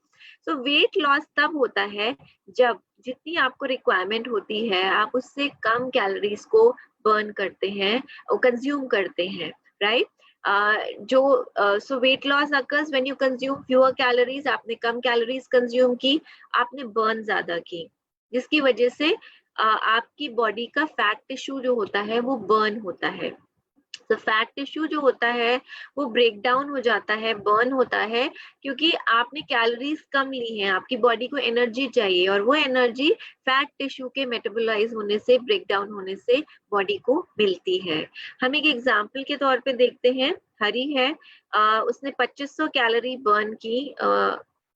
सो वेट लॉस तब होता है जब जितनी आपको रिक्वायरमेंट होती है आप उससे कम कैलोरीज को बर्न करते हैं और कंज्यूम करते हैं, right? So weight loss occurs when you consume fewer calories. आपने कम कैलोरीज कंज्यूम की, आपने बर्न ज्यादा की, जिसकी वजह से आपकी बॉडी का फैट टिश्यू जो होता है वो बर्न होता है। तो फैट टिश्यू जो होता है वो ब्रेक डाउन हो जाता है, बर्न होता है, क्योंकि आपने कैलोरीज कम ली हैं, आपकी बॉडी को एनर्जी चाहिए और वो एनर्जी फैट टिश्यू के मेटाबोलाइज होने से, ब्रेक डाउन होने से बॉडी को मिलती है। हम एक एग्जांपल के तौर पे देखते हैं, हरी है, उसने 2500 कैलोरी बर्न की,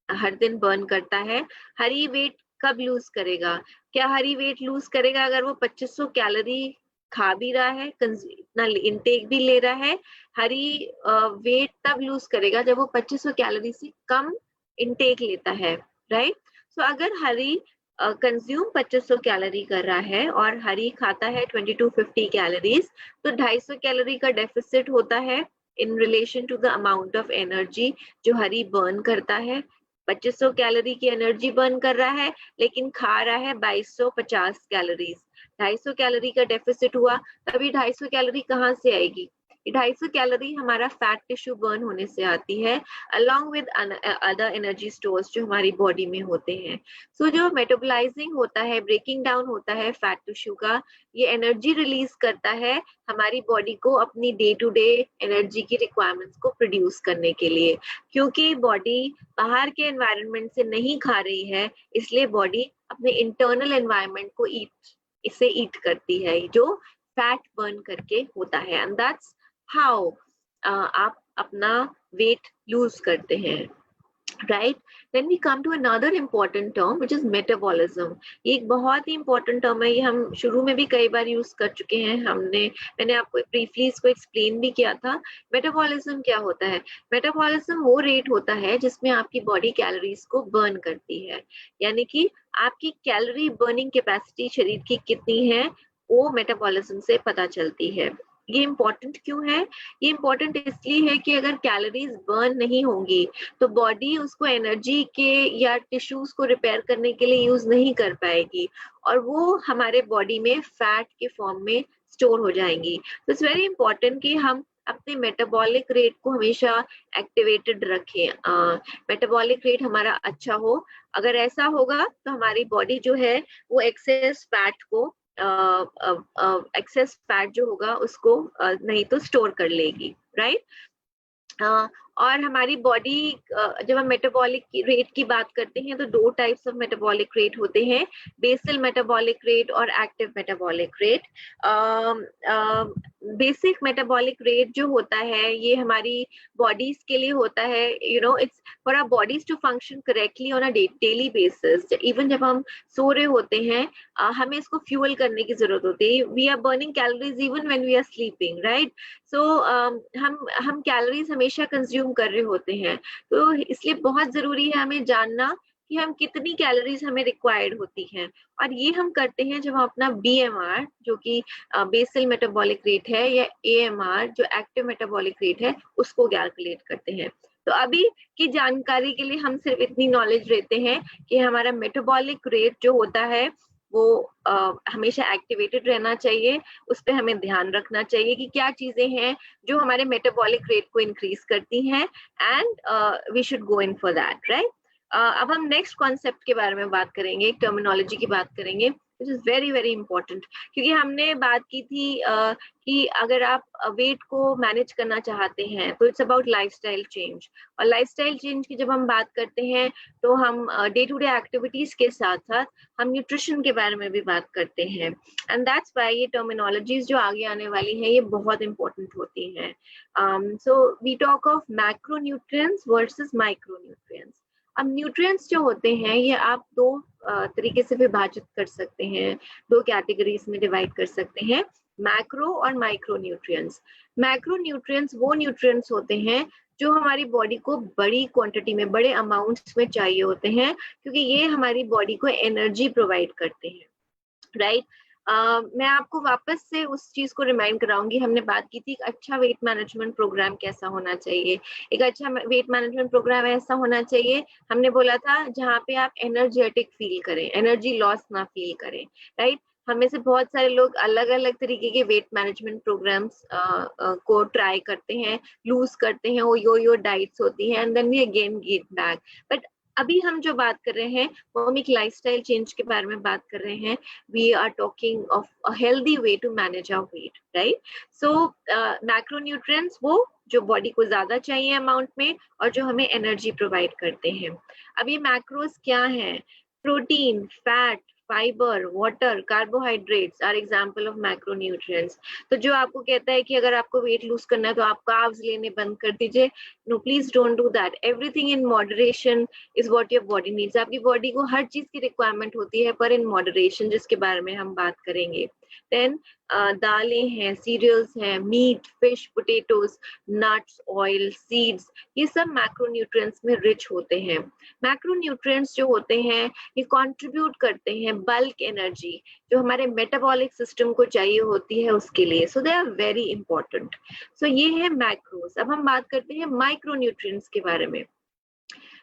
हर दिन बर्न करता है। हरी वेट कब लूज करेगा? क्या हरी वेट लूज करेगा अगर वो 2500 कैलोरी खा भी रहा है, इतना इनटेक भी ले रहा है? हरी वेट तब लूज करेगा जब वो 2500 कैलोरी से कम इनटेक लेता है, राइट? सो अगर हरी कंज्यूम 2500 कैलोरी कर रहा है और हरी खाता है 2250 कैलोरीज, तो 250 कैलोरी का डेफिसिट होता है in relation to the amount of energy जो हरी बर्न करता है। 2500 कैलोरी की एनर्जी बर्न कर रहा है लेकिन खा रहा है 2250 कैलोरीज, 250 कैलोरी का डेफिसिट हुआ। तभी 250 कैलोरी कहाँ से आएगी? 250 कैलोरी हमारा फैट टिश्यू बर्न होने से आती है, along with other energy stores जो हमारी बॉडी में होते हैं। सो जो मेटाबोलाइजिंग होता है, ब्रेकिंग डाउन होता है फैट टिश्यू का, ये एनर्जी रिलीज करता है हमारी बॉडी को अपनी डे टू डे एनर्जी की रिक्वायरमेंट्स को प्रोड्यूस करने के लिए। क्योंकि बॉडी बाहर के एनवायरनमेंट से नहीं खा रही है, इसलिए बॉडी अपने इंटरनल एनवायरनमेंट को इसे ईट करती है, जो फैट बर्न करके होता है। एंड दैट्स हाउ आप अपना वेट लूज करते हैं, right? Then we come to another important term which is metabolism. ये एक बहुत ही इंपॉर्टेंट टर्म है, ये हम शुरू में भी कई बार यूज कर चुके हैं। मैंने आपको ब्रीफली इसको एक्सप्लेन भी किया था। मेटाबॉलिज्म क्या होता है? मेटाबॉलिज्म वो रेट होता है जिसमें आपकी बॉडी कैलोरीज को बर्न करती है, यानी कि आपकी कैलोरी बर्निंग कैपेसिटी शरीर की कितनी है वो मेटाबॉलिज्म से पता चलती है। ये इम्पोर्टेंट क्यों है? ये इम्पोर्टेंट इसलिए है कि अगर कैलोरीज बर्न नहीं होंगी तो बॉडी उसको एनर्जी के या टिश्यूज को रिपेयर करने के लिए यूज नहीं कर पाएगी और वो हमारे बॉडी में फैट के फॉर्म में स्टोर हो जाएंगी। तो इट्स वेरी इंपॉर्टेंट कि हम अपने मेटाबॉलिक रेट को हमेशा एक्टिवेटेड रखें, मेटाबॉलिक रेट हमारा अच्छा हो। अगर ऐसा होगा तो हमारी बॉडी जो है वो एक्सेस फैट जो होगा उसको नहीं तो स्टोर कर लेगी, राइट? और हमारी बॉडी जब हम मेटाबॉलिक रेट की बात करते हैं तो 2 टाइप्स ऑफ मेटाबॉलिक रेट होते हैं, बेसल मेटाबॉलिक रेट और active metabolic rate. Basic metabolic rate जो होता है ये हमारी बॉडीज के लिए होता है, it's for our bodies to function correctly on a daily basis. Even जब हम सो रहे होते हैं हमें इसको फ्यूल करने की जरूरत होती है। We are burning calories even when we are sleeping, right? So हम कैलोरीज हमेशा कंज्यूम कर रहे होते हैं, तो इसलिए बहुत जरूरी है हमें जानना कि हम कितनी कैलोरीज हमें रिक्वायर्ड होती हैं। और ये हम करते हैं जब हम अपना BMR जो कि बेसल मेटाबॉलिक रेट है, या AMR जो एक्टिव मेटाबॉलिक रेट है, उसको कैलकुलेट करते हैं। तो अभी की जानकारी के लिए हम सिर्फ इतनी नॉलेज लेते हैं कि हमारा मेटाबॉलिक रेट जो होता है वो हमेशा एक्टिवेटेड रहना चाहिए। उस पर हमें ध्यान रखना चाहिए कि क्या चीजें हैं जो हमारे मेटाबॉलिक रेट को इंक्रीज करती हैं, and we should go in for that, right? अब हम नेक्स्ट कॉन्सेप्ट के बारे में बात करेंगे, टर्मिनोलॉजी की बात करेंगे, which is very very important. क्योंकि हमने बात की थी कि अगर आप वेट को मैनेज करना चाहते हैं तो इट्स अबाउट लाइफस्टाइल चेंज। और लाइफस्टाइल चेंज की जब हम बात करते हैं तो हम डे टू डे एक्टिविटीज के साथ साथ हम न्यूट्रिशन के बारे में भी बात करते हैं। एंड दैट्स व्हाई ये टर्मिनोलॉजीज जो आगे आने वाली हैं ये बहुत इंपॉर्टेंट होती हैं। So we talk of macronutrients versus micronutrients. अब न्यूट्रिएंट्स जो होते हैं ये आप 2 तरीके से विभाजित कर सकते हैं, 2 कैटेगरीज में डिवाइड कर सकते हैं, मैक्रो और माइक्रो न्यूट्रिएंट्स। मैक्रो न्यूट्रिएंट्स वो न्यूट्रिएंट्स होते हैं जो हमारी बॉडी को बड़ी क्वांटिटी में, बड़े अमाउंट्स में चाहिए होते हैं, क्योंकि ये हमारी बॉडी को एनर्जी प्रोवाइड करते हैं, राइट? मैं आपको वापस से उस चीज को रिमाइंड कराऊंगी। हमने बात की थी एक अच्छा वेट मैनेजमेंट प्रोग्राम कैसा होना चाहिए। एक अच्छा वेट मैनेजमेंट प्रोग्राम ऐसा होना चाहिए, हमने बोला था, जहाँ पे आप एनर्जेटिक फील करें, एनर्जी लॉस ना फील करें, राइट? हमें से बहुत सारे लोग अलग अलग तरीके के वेट मैनेजमेंट प्रोग्राम्स को ट्राई करते हैं, लूज करते हैं, वो यो डाइट्स होती हैं, and then we again get back. But अभी हम जो बात कर रहे हैं वो हम एक लाइफस्टाइल चेंज के बारे में बात कर रहे हैं। We are talking of a healthy way to manage our weight, right? So macronutrients वो जो बॉडी को ज्यादा चाहिए अमाउंट में और जो हमें एनर्जी प्रोवाइड करते हैं। अब ये मैक्रोस क्या हैं? Protein, fat, fibre, water, carbohydrates are example of macronutrients. तो जो आपको कहता है कि अगर आपको वेट लूज करना है तो आप कार्ब्स लेने बंद कर दीजिए, no please don't do that. Everything in moderation is what your body needs. आपकी बॉडी को हर चीज की रिक्वायरमेंट होती है, पर इन मॉडरेशन, जिसके बारे में हम बात करेंगे। देन दालें हैं, सीरियल्स हैं, meat, fish, potatoes, nuts, oil, seeds, ये सब मैक्रोन्यूट्रिएंट्स में रिच होते हैं। मैक्रोन्यूट्रिएंट्स जो होते हैं ये कंट्रीब्यूट करते हैं बल्क एनर्जी जो हमारे मेटाबॉलिक सिस्टम को चाहिए होती है उसके लिए। सो दे आर वेरी इंपॉर्टेंट। सो ये है मैक्रोस। अब हम बात करते हैं माइक्रोन्यूट्रिएंट्स के बारे में।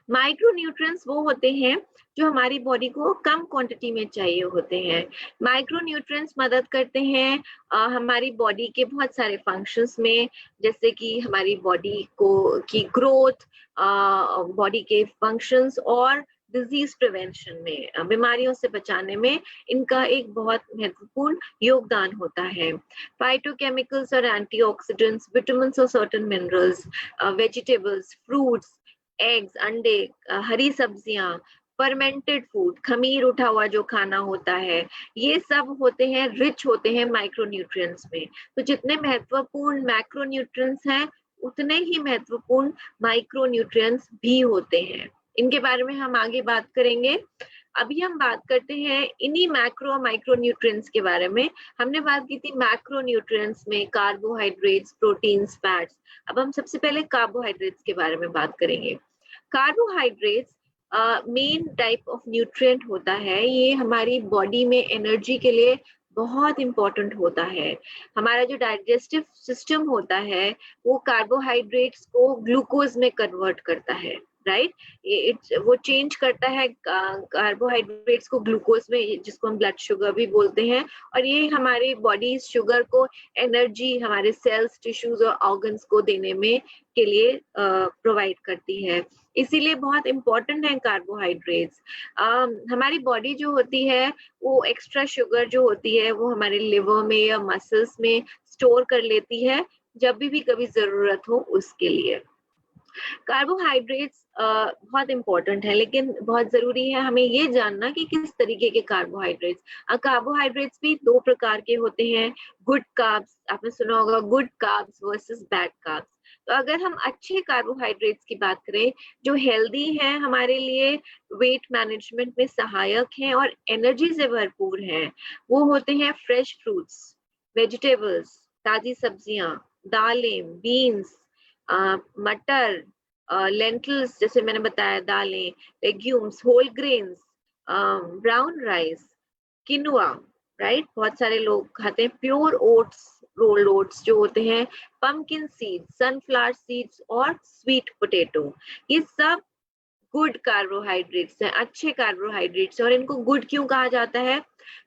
माइक्रोन्यूट्रिएंट्स वो होते हैं जो हमारी बॉडी को कम क्वांटिटी में चाहिए होते हैं। माइक्रोन्यूट्रिएंट्स मदद करते हैं हमारी बॉडी के बहुत सारे फंक्शंस में, जैसे कि हमारी बॉडी को की ग्रोथ, बॉडी के फंक्शंस और डिजीज प्रिवेंशन में, बीमारियों से बचाने में इनका एक बहुत महत्वपूर्ण योगदान होता है। फाइटोकेमिकल्स और एंटीऑक्सीडेंट्स, विटामिन्स और certain minerals, vegetables, fruits, eggs, अंडे, हरी सब्जियां, फर्मेंटेड फूड, खमीर उठा हुआ जो खाना होता है, ये सब होते हैं, रिच होते हैं माइक्रोन्यूट्रिएंट्स में। तो जितने महत्वपूर्ण मैक्रोन्यूट्रिएंट्स हैं उतने ही महत्वपूर्ण माइक्रोन्यूट्रिएंट्स भी होते हैं। इनके बारे में हम आगे बात करेंगे। अभी हम बात करते हैं इन्हीं मैक्रो माइक्रोन्यूट्रिएंट्स के बारे में। हमने बात की थी मैक्रोन्यूट्रिएंट्स में कार्बोहाइड्रेट्स, प्रोटीन्स, फैट्स। अब हम सबसे पहले कार्बोहाइड्रेट्स के बारे में बात करेंगे। Carbohydrates main type of nutrient होता है, ये हमारी बॉडी में एनर्जी के लिए बहुत इंपॉर्टेंट होता है। हमारा जो डाइजेस्टिव सिस्टम होता है वो कार्बोहाइड्रेट्स को ग्लूकोज में कन्वर्ट करता है, राइट? वो चेंज करता है कार्बोहाइड्रेट्स को ग्लूकोज में, जिसको हम ब्लड शुगर भी बोलते हैं, और ये हमारे बॉडी शुगर को एनर्जी हमारे सेल्स, टिश्यूज और ऑर्गन्स को देने में के लिए प्रोवाइड करती है। इसीलिए बहुत इंपॉर्टेंट है कार्बोहाइड्रेट्स। हमारी बॉडी जो होती है वो एक्स्ट्रा शुगर जो होती है वो हमारे लिवर में या मसल्स में स्टोर कर लेती है जब भी कभी जरूरत हो उसके लिए। कार्बोहाइड्रेट्स बहुत इंपॉर्टेंट है, लेकिन बहुत जरूरी है हमें ये जानना कि किस तरीके के कार्बोहाइड्रेट्स। कार्बोहाइड्रेट्स भी दो प्रकार के होते हैं, गुड कार्ब्स, आपने सुना होगा good carbs versus bad carbs. तो अगर हम अच्छे कार्बोहाइड्रेट्स की बात करें जो हेल्दी हैं हमारे लिए, वेट मैनेजमेंट में सहायक हैं और एनर्जी से भरपूर हैं, वो होते हैं फ्रेश फ्रूट्स, वेजिटेबल्स, ताजी सब्जियां, दालें, बीन्स, मटर, लेंटिल्स जैसे मैंने बताया, दालें, legumes, whole grains, brown rice, quinoa, right, बहुत सारे लोग खाते हैं, प्योर ओट्स, रोल्ड ओट्स जो होते हैं, पंपकिन सीड्स, सनफ्लावर सीड्स और स्वीट पोटैटो, ये सब गुड कार्बोहाइड्रेट्स हैं, अच्छे कार्बोहाइड्रेट्स। और इनको गुड क्यों कहा जाता है?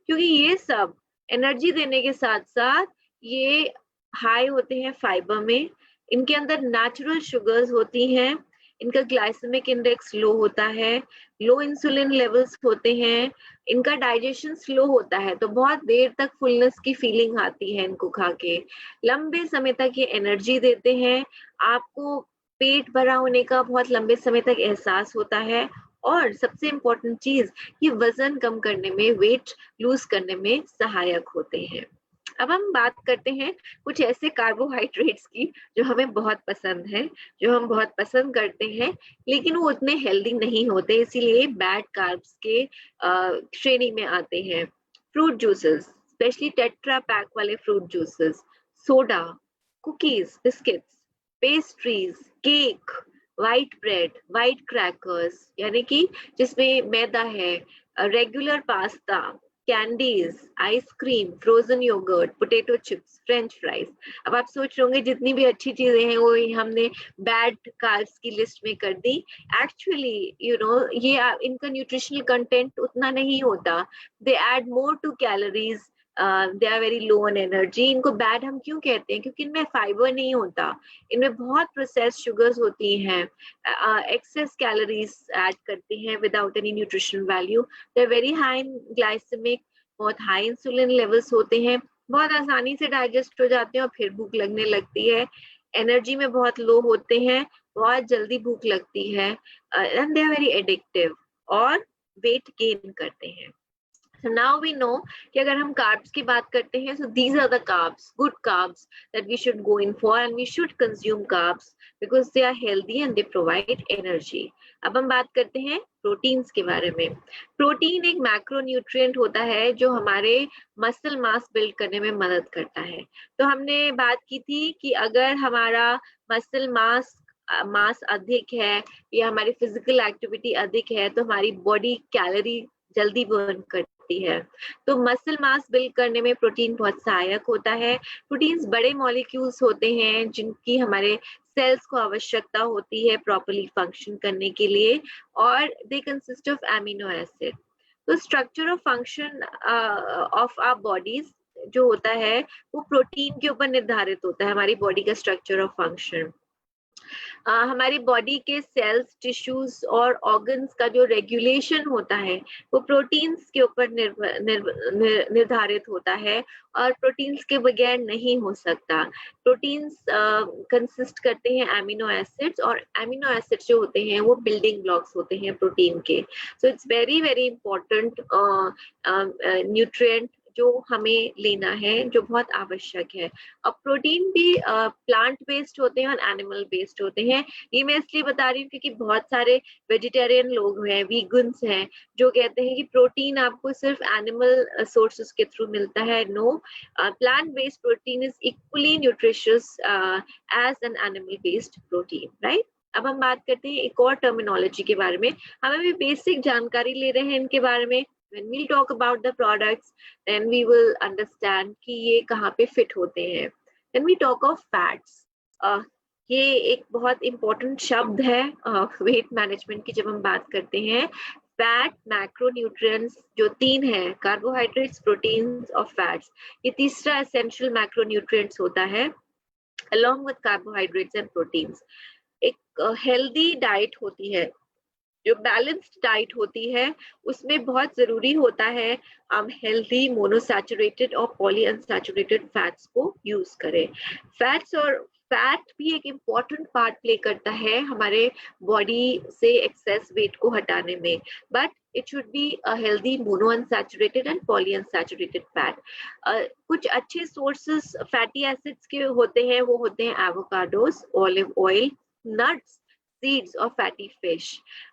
क्योंकि ये सब एनर्जी देने के साथ साथ ये हाई होते हैं फाइबर में, इनके अंदर नेचुरल शुगर्स होती हैं, इनका ग्लाइसेमिक इंडेक्स लो होता है, लो इंसुलिन लेवल्स होते हैं, इनका डाइजेशन स्लो होता है, तो बहुत देर तक फुलनेस की फीलिंग आती है इनको खा के, लंबे समय तक ये एनर्जी देते हैं, आपको पेट भरा होने का बहुत लंबे समय तक एहसास होता है, और सबसे इम्पोर्टेंट चीज, ये वजन कम करने में, वेट लूज करने में सहायक होते हैं। अब हम बात करते हैं कुछ ऐसे कार्बोहाइड्रेट्स की जो हमें बहुत पसंद है, जो हम बहुत पसंद करते हैं, लेकिन वो उतने हेल्दी नहीं होते, इसीलिए बैड कार्ब्स के श्रेणी में आते हैं। Fruit juices, specially tetra pack वाले fruit juices, soda, cookies, biscuits, pastries, cake, white bread, white crackers यानी कि जिसमें मैदा है, regular pasta, candies, ice cream, frozen yogurt, potato chips, french fries. अब आप सोच रहे होंगे जितनी भी अच्छी चीजें हैं वो हमने बैड कार्ब्स की लिस्ट में कर दी। एक्चुअली ये इनका न्यूट्रिशनल कंटेंट उतना नहीं होता, they add more to calories, they are very low on energy. इनको बैड हम क्यों कहते हैं? क्योंकि इनमें फाइबर नहीं होता, इनमें बहुत प्रोसेस्ड शुगर्स होती हैं, एक्सेस कैलोरीज ऐड करती हैं without any nutrition value, they very high in glycemic, बहुत हाई इंसुलिन लेवल्स होते हैं, बहुत आसानी से डाइजेस्ट हो जाते हैं और फिर भूख लगने लगती है, एनर्जी में बहुत लो होते हैं, बहुत जल्दी भूख लगती है, and they are very addictive और वेट गेन करते हैं। So now we know कि अगर हम carbs की बात करते हैं, so these are the carbs, good carbs that we should go in for, and we should consume carbs because they are healthy and they provide energy. अब हम बात करते हैं प्रोटीन्स के बारे में। प्रोटीन एक मैक्रोन्यूट्रिएंट होता है जो हमारे मसल मास बिल्ड करने में मदद करता है। तो हमने बात की थी कि अगर हमारा मसल मास अधिक है या हमारी फिजिकल एक्टिविटी अधिक है तो हमारी बॉडी कैलोरी जल्दी बर्न करती है, तो मसल मास बिल्ड करने में प्रोटीन बहुत सहायक होता है। प्रोटीन्स बड़े मॉलिक्यूल्स होते हैं जिनकी हमारे सेल्स को आवश्यकता होती है प्रॉपर्ली फंक्शन करने के लिए, और they consist of amino acid. तो structure of function of our bodies जो होता है वो प्रोटीन के ऊपर निर्धारित होता है, हमारी बॉडी का स्ट्रक्चर ऑफ फंक्शन। हमारी बॉडी के सेल्स, टिश्यूज और ऑर्गन्स का जो रेगुलेशन होता है वो प्रोटीन्स के ऊपर निर्धारित होता है, और प्रोटीन्स के बगैर नहीं हो सकता। प्रोटीन्स कंसिस्ट करते हैं एमिनो एसिड्स, और एमिनो एसिड्स जो होते हैं वो बिल्डिंग ब्लॉक्स होते हैं प्रोटीन के। सो it's very very important nutrient जो हमें लेना है, जो बहुत आवश्यक है। अब प्रोटीन भी प्लांट बेस्ड होते हैं और एनिमल बेस्ड होते हैं। ये मैं इसलिए बता रही हूँ क्योंकि बहुत सारे वेजिटेरियन लोग हैं, वीगन्स हैं, जो कहते हैं कि प्रोटीन आपको सिर्फ एनिमल सोर्सेस के थ्रू मिलता है। No, plant based protein is equally nutritious as an animal based protein, right. अब हम बात करते हैं एक और टर्मिनोलॉजी के बारे में, हमें भी बेसिक जानकारी ले रहे हैं इनके बारे में। When we talk about the products, then we will understand कि ये कहाँ पे fit होते हैं। When we talk of fats, ये एक बहुत important शब्द है weight management की जब हम बात करते हैं। फैट मैक्रोन्यूट्रिएंट्स जो तीन है, कार्बोहाइड्रेट्स, प्रोटीन्स और फैट्स, ये तीसरा एसेंशियल मैक्रोन्यूट्रिएंट्स होता है along with carbohydrates and proteins। एक हेल्दी डाइट होती है, जो बैलेंस्ड डाइट होती है, उसमें बहुत जरूरी होता है हम हेल्दी मोनोसैचुरेटेड और पॉलीअनसैचुरेटेड फैट्स को यूज करें। फैट्स और फैट भी एक इम्पॉर्टेंट पार्ट प्ले करता है हमारे बॉडी से एक्सेस वेट को हटाने में, but it should be a healthy monounsaturated and polyunsaturated fat. कुछ अच्छे sources fatty acids के होते हैं, वो होते हैं avocados, olive oil, nuts, seeds और फैटी फिश।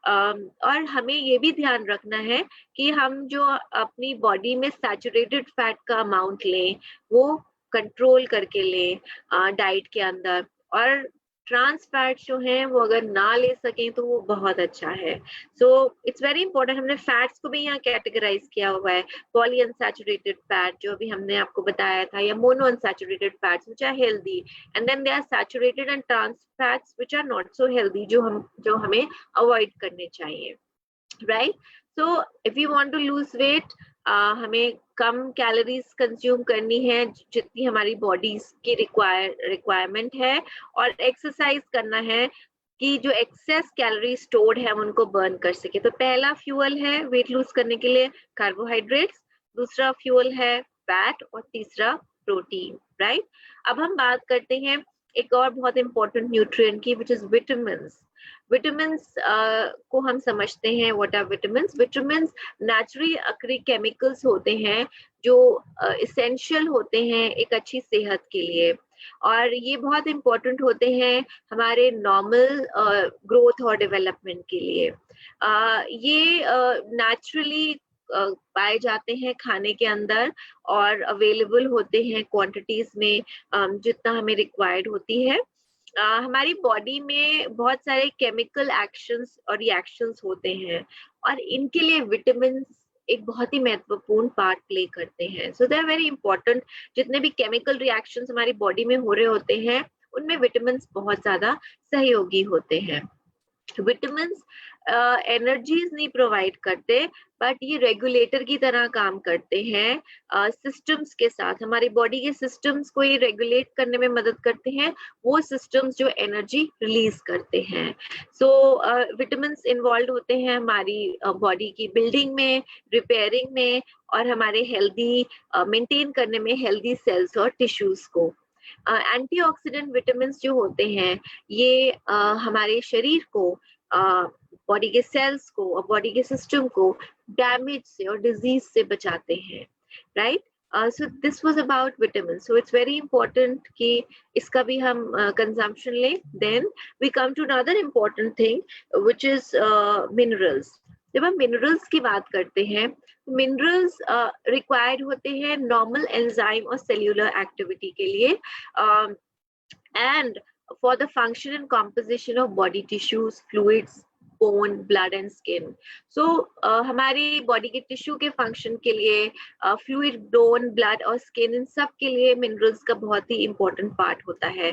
और हमें ये भी ध्यान रखना है कि हम जो अपनी बॉडी में सैचुरेटेड फैट का अमाउंट लें वो कंट्रोल करके लें डाइट के अंदर, और ट्रांस फैट जो है वो अगर ना ले सकें तो वो बहुत अच्छा है। सो इट्स वेरी इंपॉर्टेंट। हमने फैट्स को भी यहाँ कैटेगराइज किया हुआ है, पॉली अनसैचुरेटेड फैट जो अभी हमने आपको बताया था, या mono unsaturated fats which are healthy, and then they are saturated and trans fats which are not so healthy, जो हमें अवॉइड करने चाहिए, right. So if you want to lose weight, हमें कम कैलोरीज कंज्यूम करनी है जितनी हमारी बॉडी की रिक्वायरमेंट है, और एक्सरसाइज करना है कि जो एक्सेस कैलोरी स्टोर्ड है हम उनको बर्न कर सके। तो पहला फ्यूल है वेट लूज करने के लिए कार्बोहाइड्रेट्स, दूसरा फ्यूल है फैट, और तीसरा प्रोटीन, राइट। अब हम बात करते हैं एक और बहुत इंपॉर्टेंट न्यूट्रिएंट की, विच इज विटामिन्स। विटामिन्स को हम समझते हैं, what are vitamins. Vitamins naturally occurring chemicals होते हैं जो इसेंशियल होते हैं एक अच्छी सेहत के लिए, और ये बहुत इंपॉर्टेंट होते हैं हमारे नॉर्मल ग्रोथ और डेवलपमेंट के लिए। ये नेचुरली पाए जाते हैं खाने के अंदर और अवेलेबल होते हैं क्वांटिटीज में जितना हमें रिक्वायर्ड होती है। हमारी बॉडी में बहुत सारे केमिकल एक्शंस और रिएक्शंस होते हैं, और इनके लिए विटामिन एक बहुत ही महत्वपूर्ण पार्ट प्ले करते हैं। सो दे आर वेरी इंपॉर्टेंट। जितने भी केमिकल रिएक्शंस हमारी बॉडी में हो रहे होते हैं उनमें विटामिन बहुत ज्यादा सहयोगी होते हैं। विटामिन एनर्जीज नहीं प्रोवाइड करते, बट ये रेगुलेटर की तरह काम करते हैं सिस्टम्स के साथ। हमारी बॉडी के सिस्टम्स को ये रेगुलेट करने में मदद करते हैं, वो सिस्टम्स जो एनर्जी रिलीज करते हैं। सो विटामिन इन्वॉल्व होते हैं हमारी बॉडी की बिल्डिंग में, रिपेयरिंग में, और हमारे हेल्दी मेंटेन करने में हेल्दी सेल्स और टिश्यूज को। एंटीऑक्सीडेंट विटामिन जो होते हैं ये हमारे शरीर को, बॉडी के सेल्स को और बॉडी के सिस्टम को डैमेज से और डिजीज से बचाते हैं, right. So this was about vitamin. So it's very important कि इसका भी हम कंजम्पशन लें। Then we come to another important thing which is minerals. जब हम मिनरल्स की बात करते हैं, मिनरल्स रिक्वायर्ड होते हैं नॉर्मल एंजाइम और सेल्यूलर एक्टिविटी के लिए, and for the function and composition of body tissues, fluids, bone, blood and skin. So हमारी बॉडी के टिश्यू के फंक्शन के लिए, फ्लूइड, बोन, ब्लड और स्किन, इन सब के लिए मिनरल्स का बहुत ही इंपॉर्टेंट पार्ट होता है।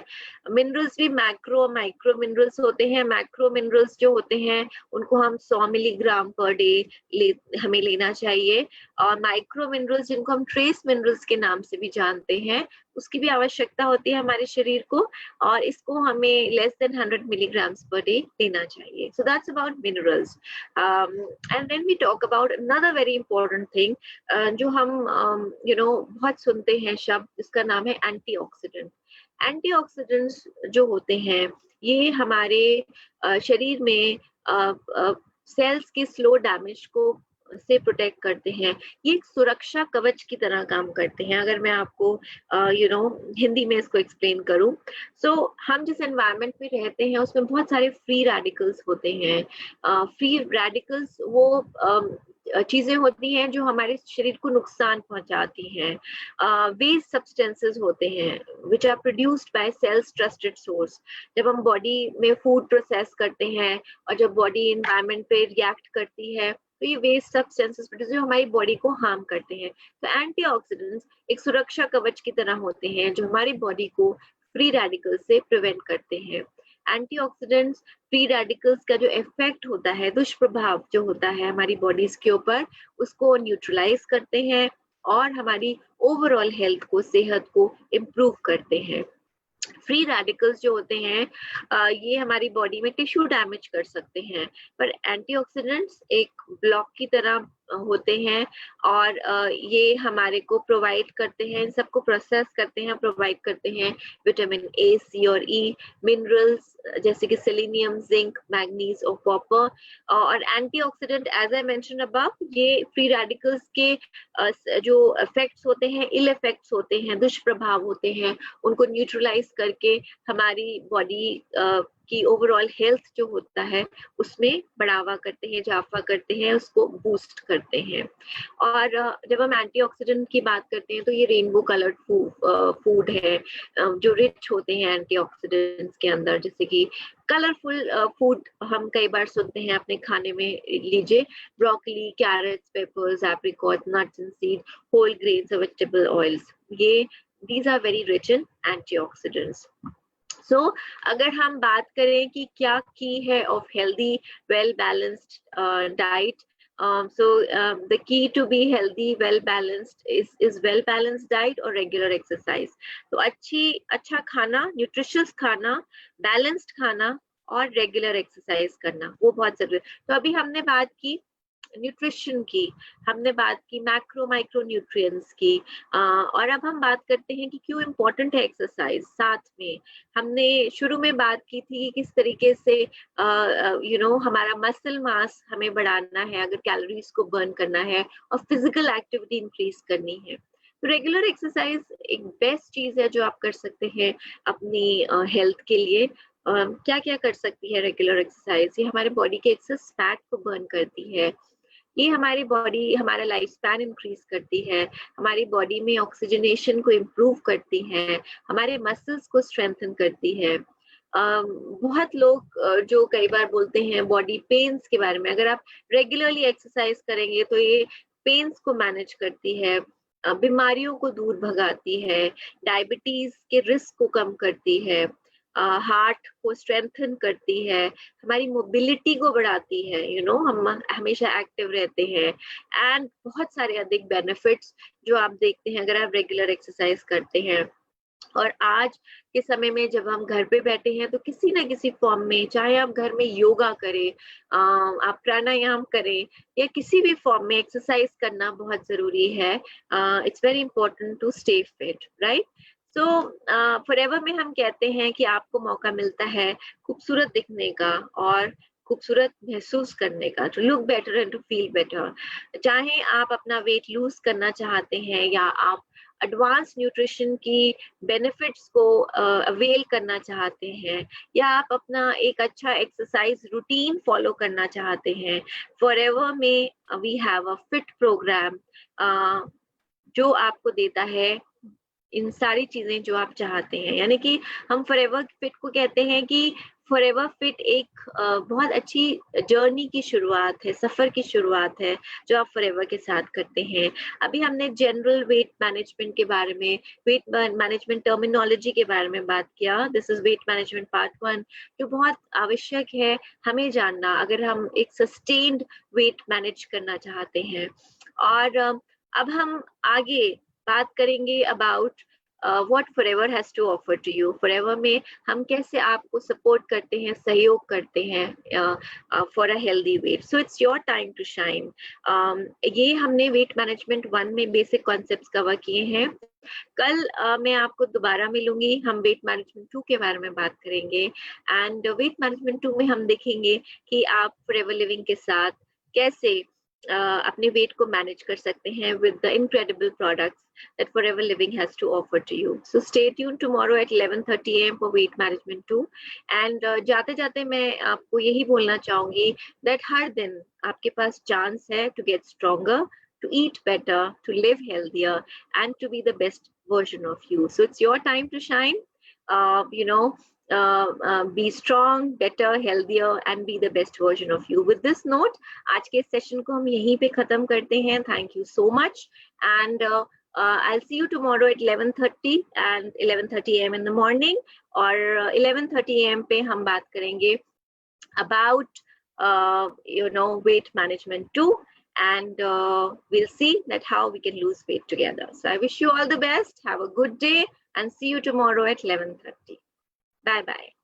मिनरल्स भी मैक्रो माइक्रो मिनरल्स होते हैं। मैक्रो मिनरल्स जो होते हैं उनको हम 100 मिलीग्राम पर डे हमें लेना चाहिए, और माइक्रो मिनरल्स जिनको हम ट्रेस मिनरल्स के नाम से भी जानते हैं उसकी भी आवश्यकता होती है हमारे शरीर को, और इसको हमें less than 100 milligrams per day लेना चाहिए। So that's about minerals. And then we talk about another very important thing जो हम बहुत सुनते हैं शब्द, इसका नाम है एंटीऑक्सीडेंट। एंटीऑक्सीडेंट्स जो होते हैं ये हमारे शरीर में सेल्स के स्लो डैमेज को से प्रोटेक्ट करते हैं। ये एक सुरक्षा कवच की तरह काम करते हैं। अगर मैं आपको हिंदी में इसको एक्सप्लेन करूं, सो हम जिस एनवायरनमेंट में रहते हैं उसमें बहुत सारे फ्री रेडिकल्स होते हैं। फ्री रेडिकल्स वो चीजें होती हैं जो हमारे शरीर को नुकसान पहुंचाती हैं। वेस्ट सब्सटेंसेस होते हैं which are produced by cells trusted source. जब हम बॉडी में फूड प्रोसेस करते हैं और जब बॉडी एनवायरनमेंट पे रिएक्ट करती है तो ये वेस्ट सब्सटेंसेस जो हमारी बॉडी को हार्म करते हैं। तो एंटीऑक्सीडेंट्स एक सुरक्षा कवच की तरह होते हैं जो हमारी बॉडी को फ्री रेडिकल्स से प्रिवेंट करते हैं। एंटीऑक्सीडेंट्स फ्री रेडिकल्स का जो इफेक्ट होता है, दुष्प्रभाव जो होता है हमारी बॉडीज के ऊपर, उसको न्यूट्रलाइज करते हैं और हमारी ओवरऑल हेल्थ को, सेहत को इम्प्रूव करते हैं। फ्री रेडिकल्स जो होते हैं ये हमारी बॉडी में टिश्यू डैमेज कर सकते हैं, पर एंटीऑक्सीडेंट्स एक ब्लॉक की तरह होते हैं और ये हमारे को प्रोवाइड करते हैं, इन सबको प्रोसेस करते हैं, प्रोवाइड करते हैं विटामिन ए, सी और ई, मिनरल्स जैसे कि सेलेनियम, जिंक, मैग्नीज और कॉपर, और antioxidant as I mention above, ये फ्री रेडिकल्स के जो इफेक्ट्स होते हैं, इल इफेक्ट्स होते हैं, दुष्प्रभाव होते हैं, उनको न्यूट्रलाइज करके हमारी बॉडी की ओवरऑल हेल्थ जो होता है उसमें बढ़ावा करते हैं, इजाफा करते हैं, उसको बूस्ट करते हैं। और जब हम एंटीऑक्सीडेंट की बात करते हैं तो ये रेनबो कलर्ड फूड है जो रिच होते हैं एंटीऑक्सीडेंट्स के अंदर, जैसे कि कलरफुल फूड हम कई बार सुनते हैं अपने खाने में लीजिए, broccoli, carrots, peppers, apricot, nuts and seed, whole grains, vegetable oils, ये these are very rich in antioxidants. So अगर हम बात करें कि क्या की है of healthy well balanced diet, the key to be healthy well balanced is well balanced diet और regular exercise. तो अच्छा खाना, nutritious खाना, balanced खाना और regular exercise करना, वो बहुत जरूरी है। तो अभी हमने बात की न्यूट्रिशन की, हमने बात की मैक्रो माइक्रो न्यूट्रिएंट्स की, और अब हम बात करते हैं कि क्यों इम्पोर्टेंट है एक्सरसाइज। साथ में हमने शुरू में बात की थी कि किस तरीके से हमारा मसल मास हमें बढ़ाना है अगर कैलोरीज को बर्न करना है और फिजिकल एक्टिविटी इंक्रीज करनी है। तो रेगुलर एक्सरसाइज एक बेस्ट चीज है जो आप कर सकते हैं अपनी हेल्थ के लिए। क्या क्या कर सकती है रेगुलर एक्सरसाइज? ये हमारे बॉडी के एक्सेस फैट को बर्न करती है, ये हमारी बॉडी, हमारा लाइफ स्पैन इंक्रीज करती है, हमारी बॉडी में ऑक्सीजनेशन को इम्प्रूव करती है, हमारे मसल्स को स्ट्रेंथन करती है। बहुत लोग जो कई बार बोलते हैं बॉडी पेन्स के बारे में, अगर आप रेगुलरली एक्सरसाइज करेंगे तो ये पेन्स को मैनेज करती है, बीमारियों को दूर भगाती है, डायबिटीज के रिस्क को कम करती है, हार्ट को स्ट्रेंथन करती है, हमारी मोबिलिटी को बढ़ाती है, हम हमेशा एक्टिव रहते हैं, एंड बहुत सारे अधिक बेनिफिट्स जो आप देखते हैं अगर आप रेगुलर एक्सरसाइज करते हैं। और आज के समय में जब हम घर पे बैठे हैं तो किसी ना किसी फॉर्म में, चाहे आप घर में योगा करें, आप प्राणायाम करें, या किसी भी फॉर्म में एक्सरसाइज करना बहुत जरूरी है। It's very important to stay fit, right? So Forever में हम कहते हैं कि आपको मौका मिलता है खूबसूरत दिखने का और खूबसूरत महसूस करने का, to look better and to feel better. चाहे आप अपना वेट लूज करना चाहते हैं या आप एडवांस न्यूट्रिशन की बेनिफिट्स को अवेल करना चाहते हैं, या आप अपना एक अच्छा एक्सरसाइज रूटीन फॉलो करना चाहते हैं, फॉरएवर में we have a fit program जो आपको देता है इन सारी चीजें जो आप चाहते हैं। यानी कि हम फॉरएवर फिट को कहते हैं कि फॉरएवर फिट एक बहुत अच्छी जर्नी की शुरुआत है, सफर की शुरुआत है जो आप फॉरएवर के साथ करते हैं। अभी हमने जनरल वेट मैनेजमेंट के बारे में, वेट मैनेजमेंट टर्मिनोलॉजी के बारे में बात किया। This is weight management part 1 जो बहुत आवश्यक है हमें जानना अगर हम एक सस्टेन्ड वेट मैनेज करना चाहते हैं। और अब हम आगे बात करेंगे about what Forever has to offer to you. Forever में हम कैसे आपको सपोर्ट करते हैं, सहयोग करते हैं for a healthy weight. So it's your time to shine. ये हमने वेट मैनेजमेंट 1 में बेसिक कॉन्सेप्ट्स कवर किए हैं। कल मैं आपको दोबारा मिलूंगी, हम वेट मैनेजमेंट 2 के बारे में बात करेंगे, एंड वेट मैनेजमेंट 2 में हम देखेंगे कि आप फॉरएवर लिविंग के साथ कैसे अपने वेट को मैनेज कर सकते हैं with the incredible products that Forever Living has to offer to you. So stay tuned tomorrow at 11:30 AM for Weight Management 2. And जाते जाते मैं आपको यही बोलना चाहूंगी that हर दिन आपके पास चांस है to get stronger, to eat better, to live healthier, and to be the best version of you. So it's your time to shine. Be strong, better, healthier, and be the best version of you. With this note, आज के सेशन को हम यहीं पे खत्म करते हैं. Thank you so much, and I'll see you tomorrow at 11:30 and 11:30 AM in the morning. और 11:30 AM पे हम बात करेंगे about weight management 2, and we'll see that how we can lose weight together. So I wish you all the best. Have a good day, and see you tomorrow at 11:30. Bye bye.